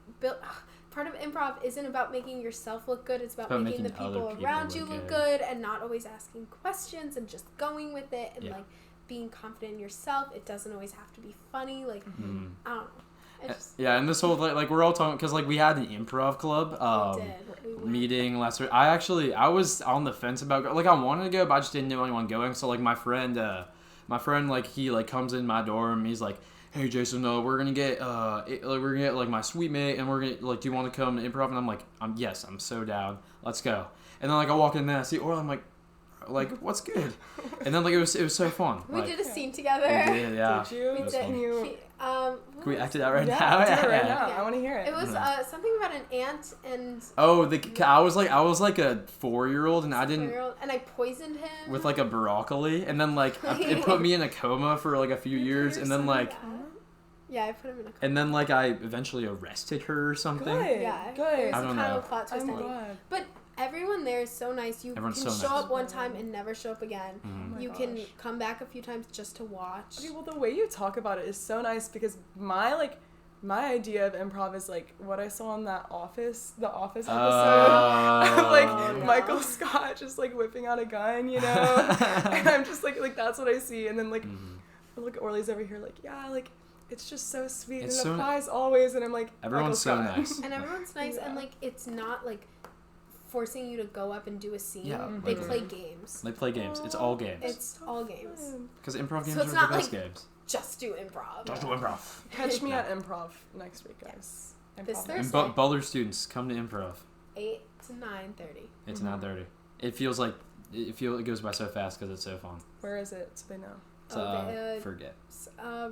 Speaker 3: part of improv isn't about making yourself look good, it's about making the
Speaker 1: other
Speaker 3: people around you look good and not always asking questions and just going with it and like being confident in yourself. It doesn't always have to be funny, like I don't know.
Speaker 1: Yeah, and this whole like we're all talking because like we had an improv club meeting last week. I was on the fence about like I wanted to go, but I just didn't know anyone going. So like my friend like he like comes in my dorm. He's like, hey Jason, we're gonna get like my suite mate, and we're gonna like, do you want to come to improv? And I'm like, yes, I'm so down. Let's go. And then like I walk in there, I see Orly, I'm like what's good? And then like it was so fun.
Speaker 3: We
Speaker 1: like,
Speaker 3: did a scene together.
Speaker 1: We did, yeah.
Speaker 2: Did you?
Speaker 3: We
Speaker 1: was
Speaker 3: did.
Speaker 1: fun.
Speaker 2: Can
Speaker 1: we act it out right
Speaker 2: yeah,
Speaker 1: now?
Speaker 2: do it right
Speaker 1: Yeah.
Speaker 2: now.
Speaker 3: Yeah.
Speaker 2: I want to hear it.
Speaker 3: It was something about an ant and
Speaker 1: I was like a 4-year-old, and I didn't.
Speaker 3: and I poisoned him
Speaker 1: With like a broccoli, and then like it put me in a coma for like a few years, and then like
Speaker 3: I put him in a coma.
Speaker 1: and then like I eventually arrested her or something.
Speaker 2: Good.
Speaker 3: Yeah,
Speaker 2: Good.
Speaker 3: It was
Speaker 1: I
Speaker 3: a
Speaker 1: don't
Speaker 3: kind
Speaker 1: know.
Speaker 3: of a plot twist
Speaker 2: I'm
Speaker 3: ending.
Speaker 2: glad.
Speaker 3: But everyone there is so nice. You
Speaker 1: Everyone's
Speaker 3: can
Speaker 1: so
Speaker 3: show
Speaker 1: nice.
Speaker 3: up one time and never show up again.
Speaker 1: Mhm.
Speaker 2: Oh my
Speaker 3: You can
Speaker 2: gosh.
Speaker 3: come back a few times just to watch.
Speaker 2: Okay, well, the way you talk about it is so nice because my idea of improv is like what I saw in the Office episode of like
Speaker 3: no.
Speaker 2: Michael Scott just like whipping out a gun, you know, and I'm just like that's what I see, and then like look, Orly's over here like like it's just so sweet
Speaker 1: It's
Speaker 2: and
Speaker 1: so
Speaker 2: it applies always, and I'm like
Speaker 1: Everyone's so
Speaker 2: Michael Scott.
Speaker 1: nice.
Speaker 3: And everyone's nice, and
Speaker 2: Yeah.
Speaker 3: like it's not like forcing you to go up and do a scene.
Speaker 1: Yeah,
Speaker 3: They
Speaker 1: like-
Speaker 3: play games.
Speaker 1: They play games. It's all games.
Speaker 3: It's all games.
Speaker 2: Fun.
Speaker 1: Because improv games
Speaker 3: So it's
Speaker 1: are
Speaker 3: not
Speaker 1: the best
Speaker 3: like-
Speaker 1: games.
Speaker 3: Just do improv.
Speaker 1: Just do improv.
Speaker 2: Catch me
Speaker 1: Yeah.
Speaker 2: at improv next week, guys.
Speaker 3: This
Speaker 2: Improv.
Speaker 3: Thursday.
Speaker 1: And Butler students come to improv.
Speaker 3: 8 to 9:30.
Speaker 1: It's 9:30. It feels like it goes by so fast because it's so fun.
Speaker 2: Where is it? So they know.
Speaker 1: So
Speaker 3: Okay,
Speaker 1: forget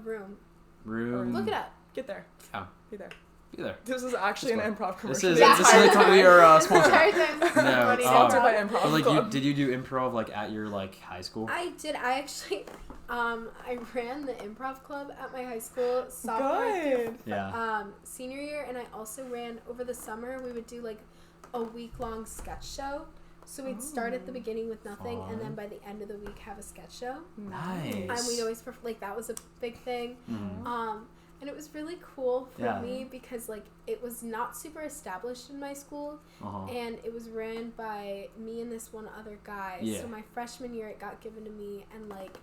Speaker 3: Room.
Speaker 1: room.
Speaker 3: Look it up.
Speaker 2: Get there.
Speaker 1: Yeah.
Speaker 2: Be there.
Speaker 1: Be there.
Speaker 2: This is actually an
Speaker 1: This
Speaker 2: improv
Speaker 1: This
Speaker 2: commercial.
Speaker 1: is
Speaker 2: the
Speaker 3: Yeah.
Speaker 1: this
Speaker 2: entire
Speaker 1: is
Speaker 2: time.
Speaker 1: we are sponsored.
Speaker 3: Entire time this is
Speaker 1: No,
Speaker 3: running
Speaker 2: Sponsored by
Speaker 3: improv.
Speaker 2: Improv
Speaker 1: But like
Speaker 2: Club.
Speaker 1: did you do improv like at your like high school?
Speaker 3: I did. I actually, I ran the improv club at my high school sophomore
Speaker 2: Good.
Speaker 1: Yeah.
Speaker 3: senior year, and I also ran over the summer. We would do like a week-long sketch show. So we'd start at the beginning with nothing, and then
Speaker 1: Fun.
Speaker 3: by the end of the week have a sketch show.
Speaker 1: Nice.
Speaker 3: And we'd always like that was a big thing.
Speaker 1: Mhm.
Speaker 3: And it was really cool for
Speaker 1: Yeah.
Speaker 3: me because like it was not super established in my school,
Speaker 1: Uh-huh.
Speaker 3: and it was ran by me and this one other guy.
Speaker 1: Yeah.
Speaker 3: So my freshman year it got given to me, and like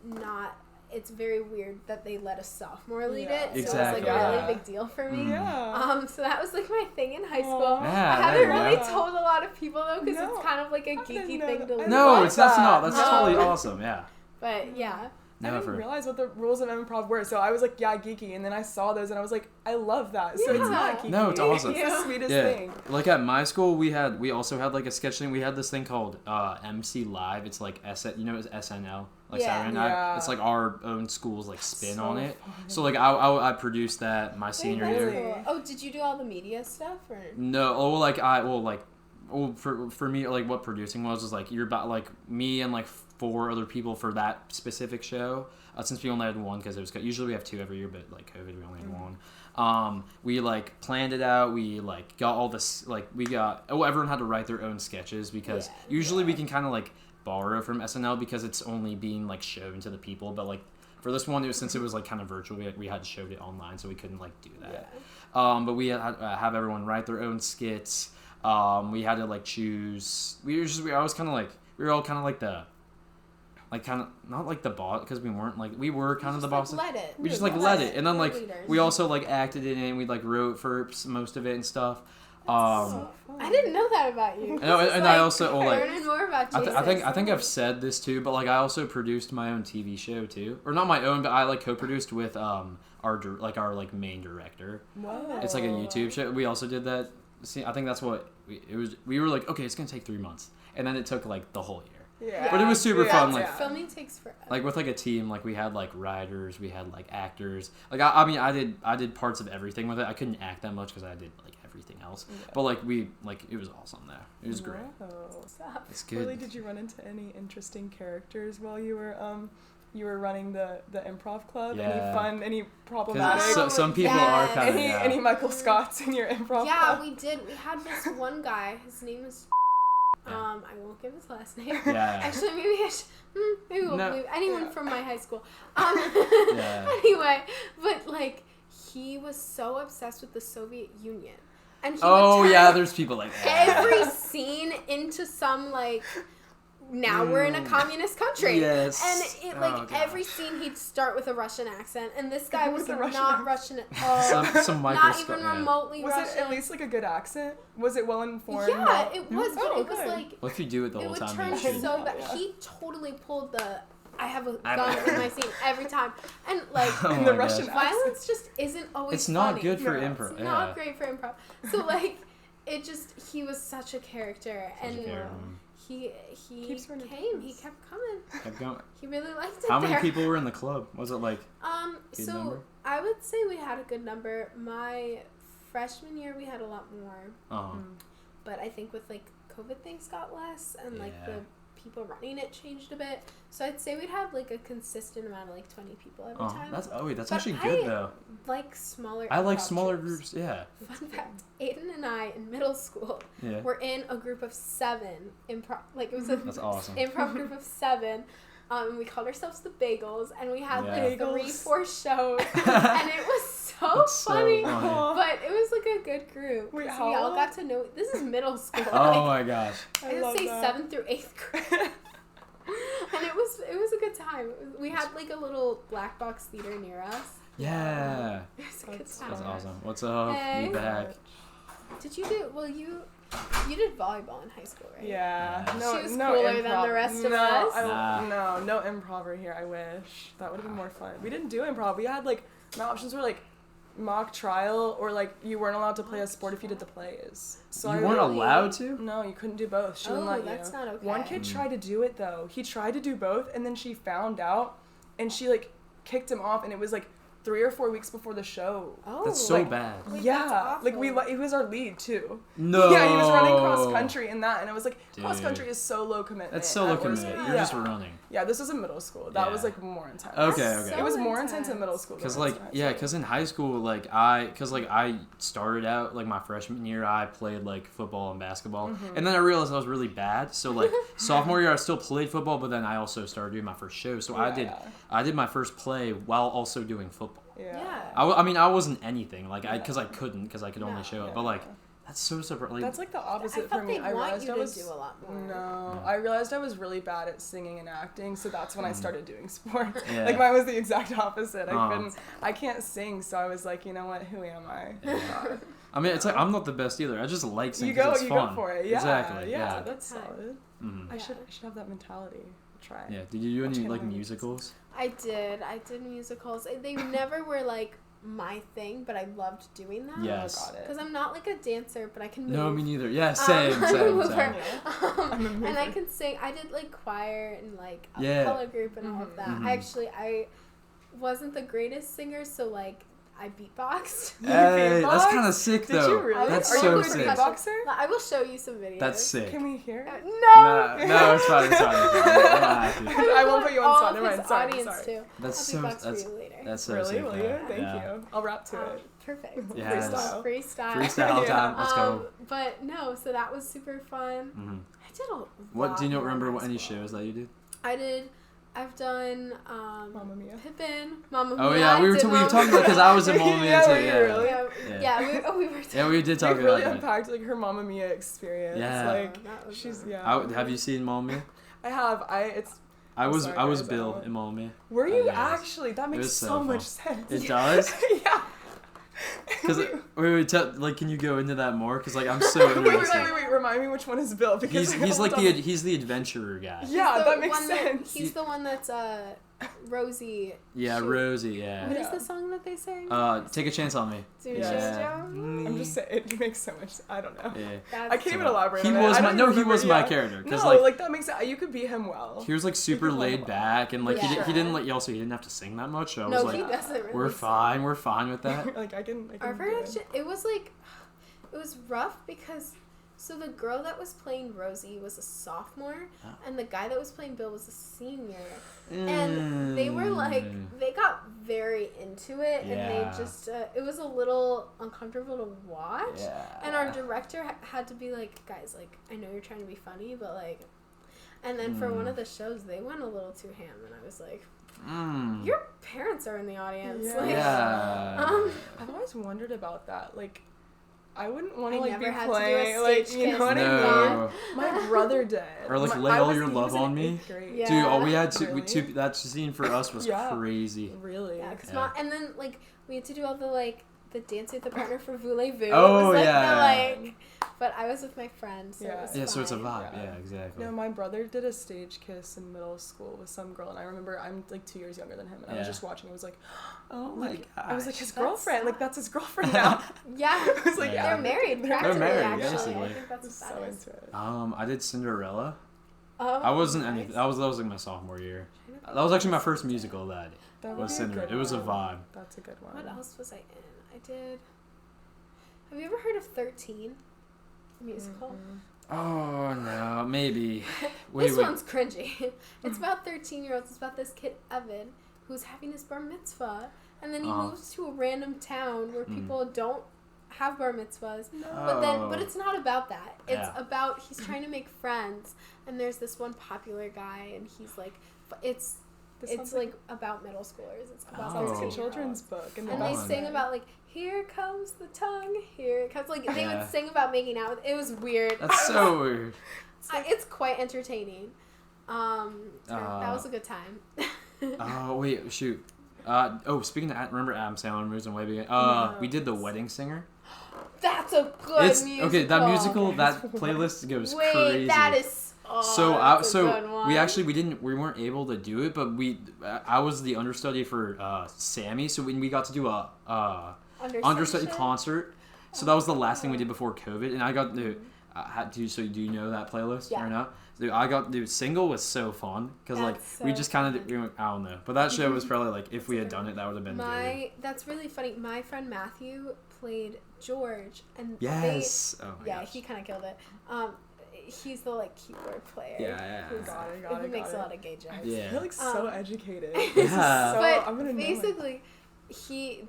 Speaker 3: not it's very weird that they let a sophomore lead
Speaker 2: Yeah.
Speaker 3: it. So
Speaker 1: Exactly.
Speaker 3: it was like a really big deal for me.
Speaker 2: Yeah.
Speaker 3: So that was like my thing in high school.
Speaker 2: Aw.
Speaker 1: Yeah,
Speaker 3: I
Speaker 1: there
Speaker 3: haven't
Speaker 1: you
Speaker 3: really
Speaker 2: go.
Speaker 3: told a lot of people though, because
Speaker 2: No,
Speaker 3: it's kind of like a
Speaker 2: I didn't
Speaker 3: geeky
Speaker 2: know
Speaker 3: thing
Speaker 2: that.
Speaker 3: to
Speaker 2: I
Speaker 3: lead.
Speaker 1: No,
Speaker 2: love
Speaker 1: that's not. That's
Speaker 3: No.
Speaker 1: totally awesome. Yeah.
Speaker 3: But yeah.
Speaker 2: I didn't
Speaker 1: Never.
Speaker 2: realize what the rules of improv were, so I was like, yeah, geeky, and then I saw those, and I was like, I love that. So it's not
Speaker 3: Yeah.
Speaker 2: geeky.
Speaker 1: No, it's awesome.
Speaker 2: It's the sweetest
Speaker 1: Yeah.
Speaker 2: thing.
Speaker 1: Like at my school, we also had like a sketch thing. We had this thing called MC Live. It's like it's SNL, like
Speaker 3: Yeah.
Speaker 1: Saturday Night.
Speaker 2: Yeah.
Speaker 1: It's like our own school's like spin
Speaker 2: So
Speaker 1: on it.
Speaker 2: fun.
Speaker 1: So like I produced that my senior
Speaker 3: That's
Speaker 1: year.
Speaker 2: Really?
Speaker 3: cool. Oh, did you do all the media stuff or?
Speaker 1: No, for me, like what producing was like you're about like me and like 4 other people for that specific show. Since we only had one, because it was usually we have 2 every year, but like COVID we only had one. We like planned it out. We like got all this everyone had to write their own sketches because usually we can kind of like borrow from SNL because it's only being like shown to the people, but like for this one, since it was like kind of virtual, we had showed it online, so we couldn't like do that. But we had have everyone write their own skits. We had to like choose. We were all kind of like the. Like kind of not like the boss because we weren't like we were kind of the bosses.
Speaker 3: Let it.
Speaker 1: We just like let it, and then like
Speaker 3: leaders.
Speaker 1: we also like acted in it. And we like wrote for most of it and stuff.
Speaker 2: So fun.
Speaker 3: I didn't know that about you.
Speaker 1: And I also
Speaker 3: learning more about Jason.
Speaker 1: I think I've said this too, but like I also produced my own TV show too, or not my own, but I like co-produced with our main director.
Speaker 2: Whoa.
Speaker 1: It's like a YouTube show. We also did that. See, I think that's what it was. We were like, okay, it's gonna take 3 months, and then it took like the whole year.
Speaker 2: Yeah.
Speaker 1: But it was super fun. Like
Speaker 3: filming takes forever.
Speaker 1: like with like a team, like we had like writers, we had like actors. Like I mean, I did parts of everything with it. I couldn't act that much because I did like everything else.
Speaker 2: Yeah.
Speaker 1: But like it was awesome there. It was great.
Speaker 2: Whoa.
Speaker 1: It's good.
Speaker 2: Really, did you run into any interesting characters while you were running the improv club?
Speaker 1: Yeah.
Speaker 2: Any problematic?
Speaker 1: Some people are kind of
Speaker 2: any Michael Scotts in your improv club?
Speaker 3: We did. We had this one guy. His name is. I won't give his last name.
Speaker 1: Yeah.
Speaker 3: Actually, maybe I should. Maybe we'll
Speaker 1: No.
Speaker 3: leave anyone from my high school.
Speaker 1: Yeah.
Speaker 3: Anyway, but like he was so obsessed with the Soviet Union, and he
Speaker 1: Oh
Speaker 3: would turn
Speaker 1: yeah, there's people like that.
Speaker 3: every scene into some like. Now we're in a communist country.
Speaker 1: Yes.
Speaker 3: And it
Speaker 1: Oh, gosh.
Speaker 3: every scene he'd start with a Russian accent, and this guy was
Speaker 2: With a Russian
Speaker 3: not
Speaker 2: accent.
Speaker 3: Russian at all.
Speaker 1: Some Michael
Speaker 3: not
Speaker 1: Scott,
Speaker 3: even
Speaker 1: yeah.
Speaker 3: remotely
Speaker 2: Was
Speaker 3: Russian.
Speaker 2: it at least like a good accent? Was it well informed?
Speaker 3: Yeah, it was, but
Speaker 2: Oh,
Speaker 3: it was
Speaker 2: good.
Speaker 3: like
Speaker 1: What if you do it the
Speaker 3: it
Speaker 1: whole
Speaker 3: would
Speaker 1: time?
Speaker 3: turn
Speaker 1: you should?
Speaker 3: so bad.
Speaker 2: Yeah.
Speaker 3: He totally pulled the I have a
Speaker 1: I-
Speaker 3: gun in my scene every time, and like
Speaker 1: Oh
Speaker 2: In the
Speaker 1: my
Speaker 2: Russian
Speaker 1: gosh.
Speaker 3: violence just isn't always.
Speaker 1: It's not
Speaker 3: funny.
Speaker 1: good for
Speaker 2: No,
Speaker 1: improv.
Speaker 3: It's
Speaker 1: Yeah.
Speaker 3: not great for improv. So like, it just he was such a character,
Speaker 1: Such a
Speaker 3: and
Speaker 1: character.
Speaker 3: he
Speaker 2: Keeps running
Speaker 3: came. He
Speaker 2: things.
Speaker 3: kept coming.
Speaker 1: Kept going.
Speaker 3: He really liked it.
Speaker 1: How many
Speaker 3: there.
Speaker 1: people were in the club? Was it like good
Speaker 3: So
Speaker 1: number?
Speaker 3: I would say we had a good number. My freshman year we had a lot more, but I think with like COVID things got less, and like
Speaker 1: Yeah.
Speaker 3: the people running it changed a bit. So I'd say we'd have like a consistent amount of like 20 people every time.
Speaker 1: That's
Speaker 3: But
Speaker 1: actually good though.
Speaker 3: Like smaller.
Speaker 1: I like
Speaker 3: improv
Speaker 1: smaller
Speaker 3: troupes.
Speaker 1: groups. Yeah.
Speaker 3: Fun fact: Aiden and I in middle school
Speaker 1: Yeah.
Speaker 3: were in a group of 7 improv. Like it was a
Speaker 1: That's awesome.
Speaker 3: improv group of 7. We called ourselves the Bagels, and we had
Speaker 1: Yeah.
Speaker 3: like
Speaker 2: Bagels.
Speaker 3: 3-4 shows, and it was so
Speaker 1: That's so
Speaker 3: funny.
Speaker 1: funny.
Speaker 3: But it was like a good group.
Speaker 2: Wait,
Speaker 3: 'cause
Speaker 2: how
Speaker 3: we all
Speaker 2: old?
Speaker 3: got to know. This is middle school.
Speaker 1: Oh my gosh.
Speaker 2: I
Speaker 3: I'd
Speaker 2: love
Speaker 3: say
Speaker 2: that.
Speaker 3: 7th through 8th grade. And it was a good time. We had like a little black box theater near us.
Speaker 1: Yeah.
Speaker 3: It was a good
Speaker 2: That's
Speaker 3: time.
Speaker 1: That's awesome. What's up?
Speaker 3: Hey.
Speaker 1: You back?
Speaker 3: Did you do? Well, you did volleyball in high school, right?
Speaker 2: Yeah.
Speaker 1: Yeah.
Speaker 2: No,
Speaker 3: She was
Speaker 2: no
Speaker 3: cooler
Speaker 2: improv.
Speaker 3: than the rest of
Speaker 2: no,
Speaker 3: us.
Speaker 2: No improv here. I wish that would have been more fun. We didn't do improv. We had like my options were like mock trial or like you weren't allowed to play a sport if you did the plays. So
Speaker 1: You
Speaker 2: I
Speaker 1: weren't
Speaker 2: really-
Speaker 1: allowed to?
Speaker 2: No, you couldn't do both. She wouldn't
Speaker 3: Oh,
Speaker 2: let
Speaker 3: that's
Speaker 2: you.
Speaker 3: not okay.
Speaker 2: One kid tried to do it though. He tried to do both, and then she found out, and she like kicked him off, and it was like 3 or 4 weeks before the show.
Speaker 3: Oh,
Speaker 1: That's so
Speaker 2: like-
Speaker 1: bad.
Speaker 3: Wait,
Speaker 2: Yeah,
Speaker 3: that's
Speaker 2: like
Speaker 3: awful.
Speaker 2: he was our lead too.
Speaker 1: No.
Speaker 2: Yeah, he was running cross country in that, and it was like cross
Speaker 1: Dude.
Speaker 2: country is so low commitment.
Speaker 1: That's so low
Speaker 2: at worst.
Speaker 1: commitment.
Speaker 3: Yeah.
Speaker 1: You're just running.
Speaker 2: Yeah, this was in middle school. That was
Speaker 1: Yeah.
Speaker 2: like more intense.
Speaker 1: Okay,
Speaker 3: That's
Speaker 1: okay.
Speaker 2: It was
Speaker 3: so
Speaker 2: more intense in middle
Speaker 3: intense.
Speaker 2: school. than
Speaker 1: Cause
Speaker 2: it was
Speaker 1: like
Speaker 2: in high
Speaker 1: yeah,
Speaker 2: school.
Speaker 1: cause in high school I started out like my freshman year I played like football and basketball, and then I realized I was really bad. So like sophomore year I still played football, but then I also started doing my first show. So I did my first play while also doing football.
Speaker 2: Yeah.
Speaker 3: Yeah.
Speaker 1: I mean I wasn't anything like because I could only show up,
Speaker 2: Yeah.
Speaker 1: but like That's so surprising.
Speaker 2: That's like the opposite
Speaker 3: I thought
Speaker 2: for me.
Speaker 3: they
Speaker 2: I
Speaker 3: want
Speaker 2: realized
Speaker 3: you
Speaker 2: I
Speaker 3: to
Speaker 2: was
Speaker 3: do a lot more.
Speaker 2: No, I realized I was really bad at singing and acting, so that's when I started doing sports.
Speaker 1: Yeah.
Speaker 2: Like mine was the exact opposite.
Speaker 1: Oh.
Speaker 2: I can't sing, so I was like, you know what? Who am I?
Speaker 1: Yeah. I mean, it's like I'm not the best either. I just like singing.
Speaker 2: You go
Speaker 1: it's fun.
Speaker 2: for it. Yeah,
Speaker 1: Exactly.
Speaker 2: yeah, that's solid.
Speaker 1: Mm-hmm.
Speaker 2: I should have that mentality. Try.
Speaker 1: Yeah. Did you do any
Speaker 2: Channel
Speaker 1: like
Speaker 2: movies.
Speaker 1: musicals?
Speaker 3: I did musicals. They never were like my thing, but I loved doing them.
Speaker 1: Yes.
Speaker 2: Got it.
Speaker 3: Because I'm not like a dancer, but I can move.
Speaker 1: No, me neither. Yeah, same.
Speaker 3: mover.
Speaker 2: I'm a
Speaker 3: And I
Speaker 2: mover.
Speaker 3: can sing. I did like choir and like a
Speaker 1: Yeah.
Speaker 3: color group and all of that.
Speaker 1: Mhm.
Speaker 3: I wasn't the greatest singer, so like I beatboxed.
Speaker 1: Hey, that's
Speaker 2: beatbox?
Speaker 1: kind of sick
Speaker 2: Did
Speaker 1: though.
Speaker 2: you really?
Speaker 1: That's
Speaker 3: Are you
Speaker 1: so
Speaker 3: a good
Speaker 1: sick.
Speaker 2: beatboxer?
Speaker 3: I will show you some videos.
Speaker 1: That's sick.
Speaker 2: Can we hear it?
Speaker 3: No.
Speaker 1: No, it's fine. It's fine. It's fine. I'm not happy.
Speaker 2: I won't put you on
Speaker 3: all
Speaker 2: spot.
Speaker 3: of
Speaker 2: Never
Speaker 3: his
Speaker 2: mind. Sorry,
Speaker 3: audience
Speaker 2: sorry.
Speaker 3: too.
Speaker 1: That's
Speaker 3: I'll
Speaker 1: so.
Speaker 3: beatbox
Speaker 1: That's
Speaker 3: for you later.
Speaker 1: that's so
Speaker 2: Really?
Speaker 1: sick.
Speaker 2: Will
Speaker 1: yeah.
Speaker 2: you? Thank
Speaker 1: Yeah.
Speaker 2: you. I'll rap to it.
Speaker 3: Perfect.
Speaker 1: Yes.
Speaker 2: Freestyle.
Speaker 3: Freestyle.
Speaker 1: Freestyle time. Let's go.
Speaker 3: But no, so that was super fun.
Speaker 1: Mm-hmm.
Speaker 3: I did a lot.
Speaker 1: What do you know?
Speaker 3: more
Speaker 1: Remember
Speaker 3: in
Speaker 1: what
Speaker 3: high
Speaker 1: any
Speaker 3: school.
Speaker 1: shows that you did?
Speaker 3: I've done
Speaker 2: Mamma Mia.
Speaker 3: Pippin, Mamma Mia.
Speaker 1: Oh yeah,
Speaker 3: I
Speaker 1: we were
Speaker 3: did
Speaker 1: talking
Speaker 3: Mamma
Speaker 1: about because I was in
Speaker 2: Yeah,
Speaker 1: Mamma Mia
Speaker 2: were
Speaker 1: too.
Speaker 2: you
Speaker 1: Yeah.
Speaker 2: really?
Speaker 3: Yeah, we were.
Speaker 1: Yeah, we did talk
Speaker 2: We
Speaker 1: about
Speaker 2: really
Speaker 1: that.
Speaker 2: unpacked like her Mamma Mia experience.
Speaker 1: Yeah.
Speaker 2: Like
Speaker 3: That was
Speaker 2: she's
Speaker 3: fun.
Speaker 1: Have you seen Mamma Mia?
Speaker 2: I have.
Speaker 1: I was
Speaker 2: sorry,
Speaker 1: I was
Speaker 2: guys,
Speaker 1: Bill
Speaker 2: I don't-
Speaker 1: in Mamma Mia.
Speaker 2: Were you
Speaker 1: Yes.
Speaker 2: actually? That
Speaker 1: It
Speaker 2: makes
Speaker 1: was so
Speaker 2: so
Speaker 1: fun.
Speaker 2: much sense.
Speaker 1: It does?
Speaker 2: Yeah.
Speaker 1: Because like, can you go into that more? Because like I'm so interested.
Speaker 2: Wait. Remind me which one is Bill because
Speaker 1: He's
Speaker 2: I
Speaker 1: like
Speaker 2: don't-
Speaker 1: he's the adventurer guy.
Speaker 2: Yeah,
Speaker 3: He's the
Speaker 2: that makes
Speaker 3: one
Speaker 2: sense.
Speaker 3: He's the one that's Rosie.
Speaker 1: Yeah,
Speaker 3: Shoot.
Speaker 1: Rosie.
Speaker 3: What
Speaker 1: Yeah.
Speaker 3: is the song that they sing?
Speaker 1: Take a chance on me.
Speaker 3: Do
Speaker 2: Yeah.
Speaker 3: yeah.
Speaker 2: I'm just saying it makes so much. I don't know.
Speaker 1: Yeah.
Speaker 2: I can't even elaborate.
Speaker 1: He
Speaker 2: on
Speaker 1: was
Speaker 2: it. I
Speaker 1: my
Speaker 2: don't
Speaker 1: no.
Speaker 2: even
Speaker 1: He was
Speaker 2: remember-
Speaker 1: my
Speaker 2: yeah.
Speaker 1: character. Because
Speaker 2: No,
Speaker 1: like
Speaker 2: like that makes you could be him well.
Speaker 1: he was like super
Speaker 2: play
Speaker 1: laid
Speaker 2: him
Speaker 1: back and like
Speaker 3: Yeah.
Speaker 1: he didn't like he didn't have to sing that much. So I was
Speaker 3: No,
Speaker 1: like,
Speaker 3: he doesn't really.
Speaker 1: we're
Speaker 3: sing.
Speaker 1: fine with that.
Speaker 2: Like I can
Speaker 3: Our
Speaker 2: do it.
Speaker 3: production, it was like, it was rough because, so the girl that was playing Rosie was a sophomore,
Speaker 1: Oh.
Speaker 3: and the guy that was playing Bill was a senior, and they were like, they got very into it, and
Speaker 1: Yeah.
Speaker 3: they just, it was a little uncomfortable to watch,
Speaker 1: Yeah.
Speaker 3: and our director had to be like, guys, like, I know you're trying to be funny, but like, and then for one of the shows, they went a little too ham, and I was like, your parents are in the audience.
Speaker 2: Yeah.
Speaker 3: Like,
Speaker 1: Yeah.
Speaker 2: I've always wondered about that. Like, I wouldn't want
Speaker 3: I
Speaker 2: to like
Speaker 3: never
Speaker 2: be
Speaker 3: had to do a
Speaker 2: playing like
Speaker 3: stage
Speaker 2: you know
Speaker 3: kiss.
Speaker 2: what I
Speaker 1: No.
Speaker 2: mean. My brother did.
Speaker 1: Or, like,
Speaker 2: My-
Speaker 1: lay
Speaker 2: I
Speaker 1: all
Speaker 2: was-
Speaker 1: your
Speaker 2: he
Speaker 1: love
Speaker 2: was in
Speaker 1: on me?
Speaker 2: 8th grade.
Speaker 3: Yeah.
Speaker 1: Dude, all we had
Speaker 2: Really?
Speaker 1: that scene for us was
Speaker 2: Yeah.
Speaker 1: crazy.
Speaker 2: Really?
Speaker 3: Yeah, cause
Speaker 1: Yeah.
Speaker 3: and then like we had to do all the like the dance with the partner for Voulez-Vous.
Speaker 1: Oh,
Speaker 3: it was, like,
Speaker 1: yeah.
Speaker 3: The, like, but I was with my friend, so
Speaker 2: Yeah.
Speaker 3: it was
Speaker 1: Yeah, so it's a
Speaker 3: fine.
Speaker 1: vibe.
Speaker 2: Yeah.
Speaker 1: Yeah, exactly.
Speaker 2: No, my brother did a stage kiss in middle school with some girl, and I remember I'm like 2 years younger than him, and I was
Speaker 1: Yeah.
Speaker 2: just watching. I was like,
Speaker 1: Oh my
Speaker 2: like, I was like
Speaker 1: gosh.
Speaker 2: his
Speaker 3: That's
Speaker 2: girlfriend. Like
Speaker 3: sad.
Speaker 2: that's his girlfriend now.
Speaker 3: Yeah,
Speaker 2: I was like,
Speaker 1: Yeah.
Speaker 2: yeah,
Speaker 3: they're married.
Speaker 2: They're
Speaker 3: Practically,
Speaker 1: married,
Speaker 3: actually.
Speaker 1: basically.
Speaker 3: I think
Speaker 2: I
Speaker 3: that's
Speaker 2: was
Speaker 3: what
Speaker 2: so
Speaker 3: that is.
Speaker 2: into it.
Speaker 1: I did Cinderella.
Speaker 3: Oh,
Speaker 1: I wasn't any.
Speaker 3: nice.
Speaker 1: That was like my sophomore year. That was actually my first musical that I did.
Speaker 2: That
Speaker 1: Was
Speaker 2: would be a
Speaker 1: Cinderella.
Speaker 2: good
Speaker 1: It was a
Speaker 2: one.
Speaker 1: vibe.
Speaker 2: That's a good one.
Speaker 3: What else was I in? I did. Have you ever heard of 13? The musical.
Speaker 1: Oh no, maybe.
Speaker 3: This one's cringy. It's about 13-year-olds. It's about this kid Evan who's having his bar mitzvah, and then he moves to a random town where people don't have bar mitzvahs. But it's not about that. It's
Speaker 1: Yeah.
Speaker 3: about he's trying to make friends, and there's this one popular guy, and he's like, it's
Speaker 2: This
Speaker 3: it's
Speaker 2: sounds
Speaker 3: like about middle schoolers. It's about
Speaker 2: sounds like a
Speaker 3: 13-year-olds.
Speaker 2: children's book, and,
Speaker 3: And
Speaker 2: the
Speaker 3: they
Speaker 2: best
Speaker 3: sing
Speaker 2: way.
Speaker 3: about like, here comes the tongue, here it comes. Like they
Speaker 1: Yeah.
Speaker 3: would sing about making out. It was weird.
Speaker 1: That's so weird.
Speaker 3: It's quite entertaining. That was a good time.
Speaker 1: Oh wait, shoot. Speaking of remember Adam Sandler movies and way beginning. We did The Wedding Singer.
Speaker 3: That's a good musical.
Speaker 1: Okay. That musical, that playlist goes
Speaker 3: Wait,
Speaker 1: crazy.
Speaker 3: that is. Oh, that's a good one.
Speaker 1: we weren't able to do it, but I was the understudy for Sammy, so when we got to do a understudy concert, so that was the last thing we did before COVID, and I got the so do you know that playlist
Speaker 3: Yeah.
Speaker 1: or not? Dude, I got the single was so fun because like
Speaker 3: That's
Speaker 1: we
Speaker 3: so
Speaker 1: just kind of
Speaker 3: fun.
Speaker 1: I don't know, but that show was probably like if we had done it, that would have been good.
Speaker 3: That's really funny. My friend Matthew played George, and
Speaker 1: Yes. Oh my
Speaker 3: yeah,
Speaker 1: gosh.
Speaker 3: he kind of killed it. He's the like keyboard player.
Speaker 1: Yeah.
Speaker 3: Who's,
Speaker 2: Got
Speaker 3: who
Speaker 2: it,
Speaker 3: makes
Speaker 2: got
Speaker 3: a
Speaker 2: it.
Speaker 3: lot of gay jokes.
Speaker 1: Yeah.
Speaker 2: You're like so educated.
Speaker 1: Yeah.
Speaker 2: This is so,
Speaker 3: But
Speaker 2: I'm gonna know it.
Speaker 3: basically,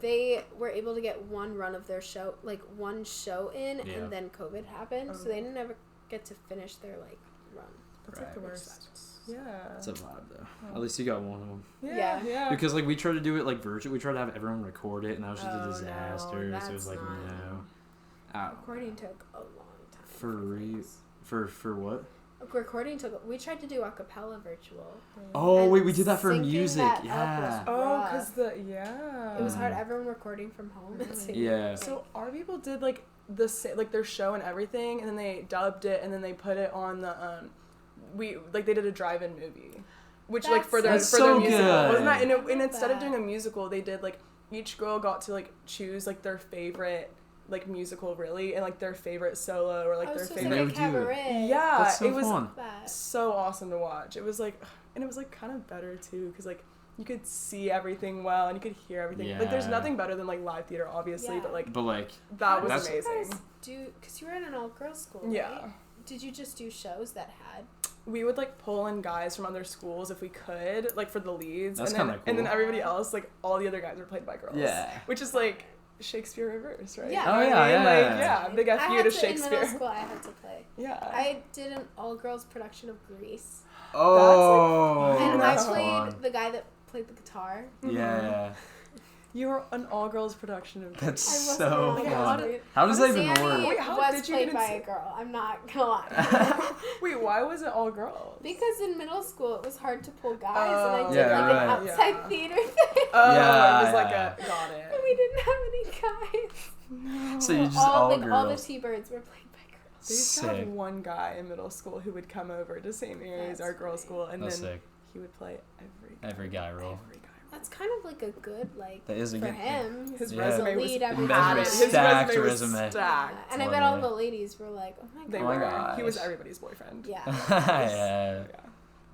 Speaker 3: they were able to get one run of their show, like one show in,
Speaker 1: Yeah.
Speaker 3: and then COVID happened, so they didn't ever get to finish their like run.
Speaker 2: That's like the
Speaker 1: Right.
Speaker 2: worst. Yeah.
Speaker 1: It's a vibe though. At least you got one of them.
Speaker 2: Yeah.
Speaker 3: Yeah.
Speaker 1: Because like we tried to do it like virtual, we tried to have everyone record it, and that was just a
Speaker 3: Oh, no,
Speaker 1: disaster. So it was
Speaker 3: that's
Speaker 1: like
Speaker 3: not-
Speaker 1: no.
Speaker 3: Recording took a long time.
Speaker 1: For what?
Speaker 3: Recording took. We tried to do a cappella virtual.
Speaker 1: Oh
Speaker 3: And
Speaker 1: wait, we did that for
Speaker 3: syncing
Speaker 1: music.
Speaker 3: that up
Speaker 1: Yeah.
Speaker 2: Oh,
Speaker 3: rough.
Speaker 2: because
Speaker 3: It was hard. Everyone recording from home and singing.
Speaker 1: Yeah.
Speaker 2: So our people did like their show and everything, and then they dubbed it, and then they put it on the they did a drive-in movie, which like for their
Speaker 1: so
Speaker 2: musical,
Speaker 1: good.
Speaker 2: wasn't that? And instead of doing a musical, they did like each girl got to like choose like their favorite like musical really, and like their favorite solo or like their favorite.
Speaker 3: Like cabaret.
Speaker 2: Yeah,
Speaker 1: That's so
Speaker 2: it was
Speaker 1: fun.
Speaker 2: so awesome to watch. It was like, and it was like kind of better too, because like you could see everything well and you could hear everything. Like there's nothing better than like live theater, obviously, but like that was amazing.
Speaker 3: Because you were in an all-girls school, right?
Speaker 2: Yeah.
Speaker 3: Did you just do shows that had?
Speaker 2: We would like pull in guys from other schools if we could, like for the leads.
Speaker 1: That's
Speaker 2: and then,
Speaker 1: kinda cool.
Speaker 2: And then everybody else, like all the other guys were played by girls.
Speaker 1: Yeah.
Speaker 2: Which is like Shakespeare reverse, right?
Speaker 3: Yeah.
Speaker 1: Oh
Speaker 2: You know
Speaker 1: yeah,
Speaker 2: what I mean?
Speaker 1: yeah.
Speaker 2: Like, yeah, big F you to Shakespeare.
Speaker 3: In middle school, I had to play.
Speaker 2: Yeah.
Speaker 3: I did an all-girls production of Grease.
Speaker 1: Oh,
Speaker 3: And
Speaker 1: that's
Speaker 3: I played
Speaker 1: fun.
Speaker 3: the guy that played the guitar.
Speaker 1: Yeah.
Speaker 2: You were an all-girls production of
Speaker 1: That's
Speaker 3: I wasn't
Speaker 1: so
Speaker 3: on it.
Speaker 1: fun. How does that even
Speaker 3: Sandy
Speaker 1: work?
Speaker 2: Wait, how
Speaker 3: was
Speaker 2: did you
Speaker 3: played
Speaker 2: get
Speaker 3: by
Speaker 2: into-
Speaker 3: a girl. I'm not gonna lie.
Speaker 2: Wait, why was it all girls?
Speaker 3: Because in middle school it was hard to pull guys,
Speaker 2: Oh,
Speaker 3: and I did
Speaker 1: yeah,
Speaker 3: like
Speaker 1: right.
Speaker 3: an outside
Speaker 2: Yeah.
Speaker 3: theater thing.
Speaker 2: Oh,
Speaker 1: Yeah,
Speaker 2: it was like
Speaker 1: yeah.
Speaker 2: got it.
Speaker 3: And we didn't have any guys.
Speaker 2: No.
Speaker 1: So you just
Speaker 3: all
Speaker 1: all
Speaker 3: the
Speaker 1: girls.
Speaker 3: T-birds were played by girls.
Speaker 2: They used to have
Speaker 1: Sick.
Speaker 2: one guy in middle school who would come over to St. Mary's,
Speaker 3: That's
Speaker 2: our girls'
Speaker 3: great.
Speaker 2: school, and
Speaker 1: That's
Speaker 2: then
Speaker 1: sick.
Speaker 2: he would play
Speaker 1: Every guy role.
Speaker 2: every guy.
Speaker 3: That's kind of like a good
Speaker 1: That is a
Speaker 3: for
Speaker 1: good
Speaker 3: him.
Speaker 2: His
Speaker 1: Yeah.
Speaker 2: resume was
Speaker 3: Lead every
Speaker 2: padded.
Speaker 3: time.
Speaker 2: His
Speaker 1: Stacked
Speaker 2: resume was
Speaker 1: resume.
Speaker 2: stacked.
Speaker 3: And I bet all the ladies were like, "Oh my god."
Speaker 2: They
Speaker 1: Oh my
Speaker 2: were.
Speaker 1: gosh.
Speaker 2: He was everybody's boyfriend.
Speaker 3: Yeah.
Speaker 1: Yeah.
Speaker 2: Yeah.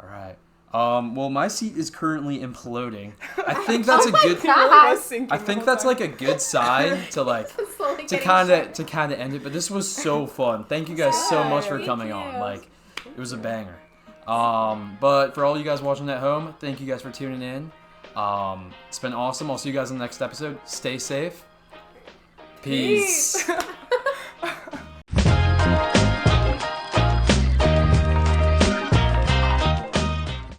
Speaker 1: All right. Well, my seat is currently imploding. I think that's
Speaker 3: Oh
Speaker 1: a
Speaker 3: my
Speaker 1: good.
Speaker 3: God.
Speaker 2: Really was sinking
Speaker 1: I
Speaker 2: the
Speaker 1: think
Speaker 2: whole
Speaker 1: that's
Speaker 2: time.
Speaker 1: like a good sign to like
Speaker 3: Slowly
Speaker 1: to
Speaker 3: getting
Speaker 1: kind
Speaker 3: shorter.
Speaker 1: of end it. But this was so fun. Thank you guys so much for
Speaker 3: Thank
Speaker 1: coming
Speaker 3: you.
Speaker 1: on. Like, it was a banger. But for all you guys watching at home, thank you guys for tuning in. It's been awesome. I'll see you guys in the next episode. Stay safe. Peace.
Speaker 2: Peace.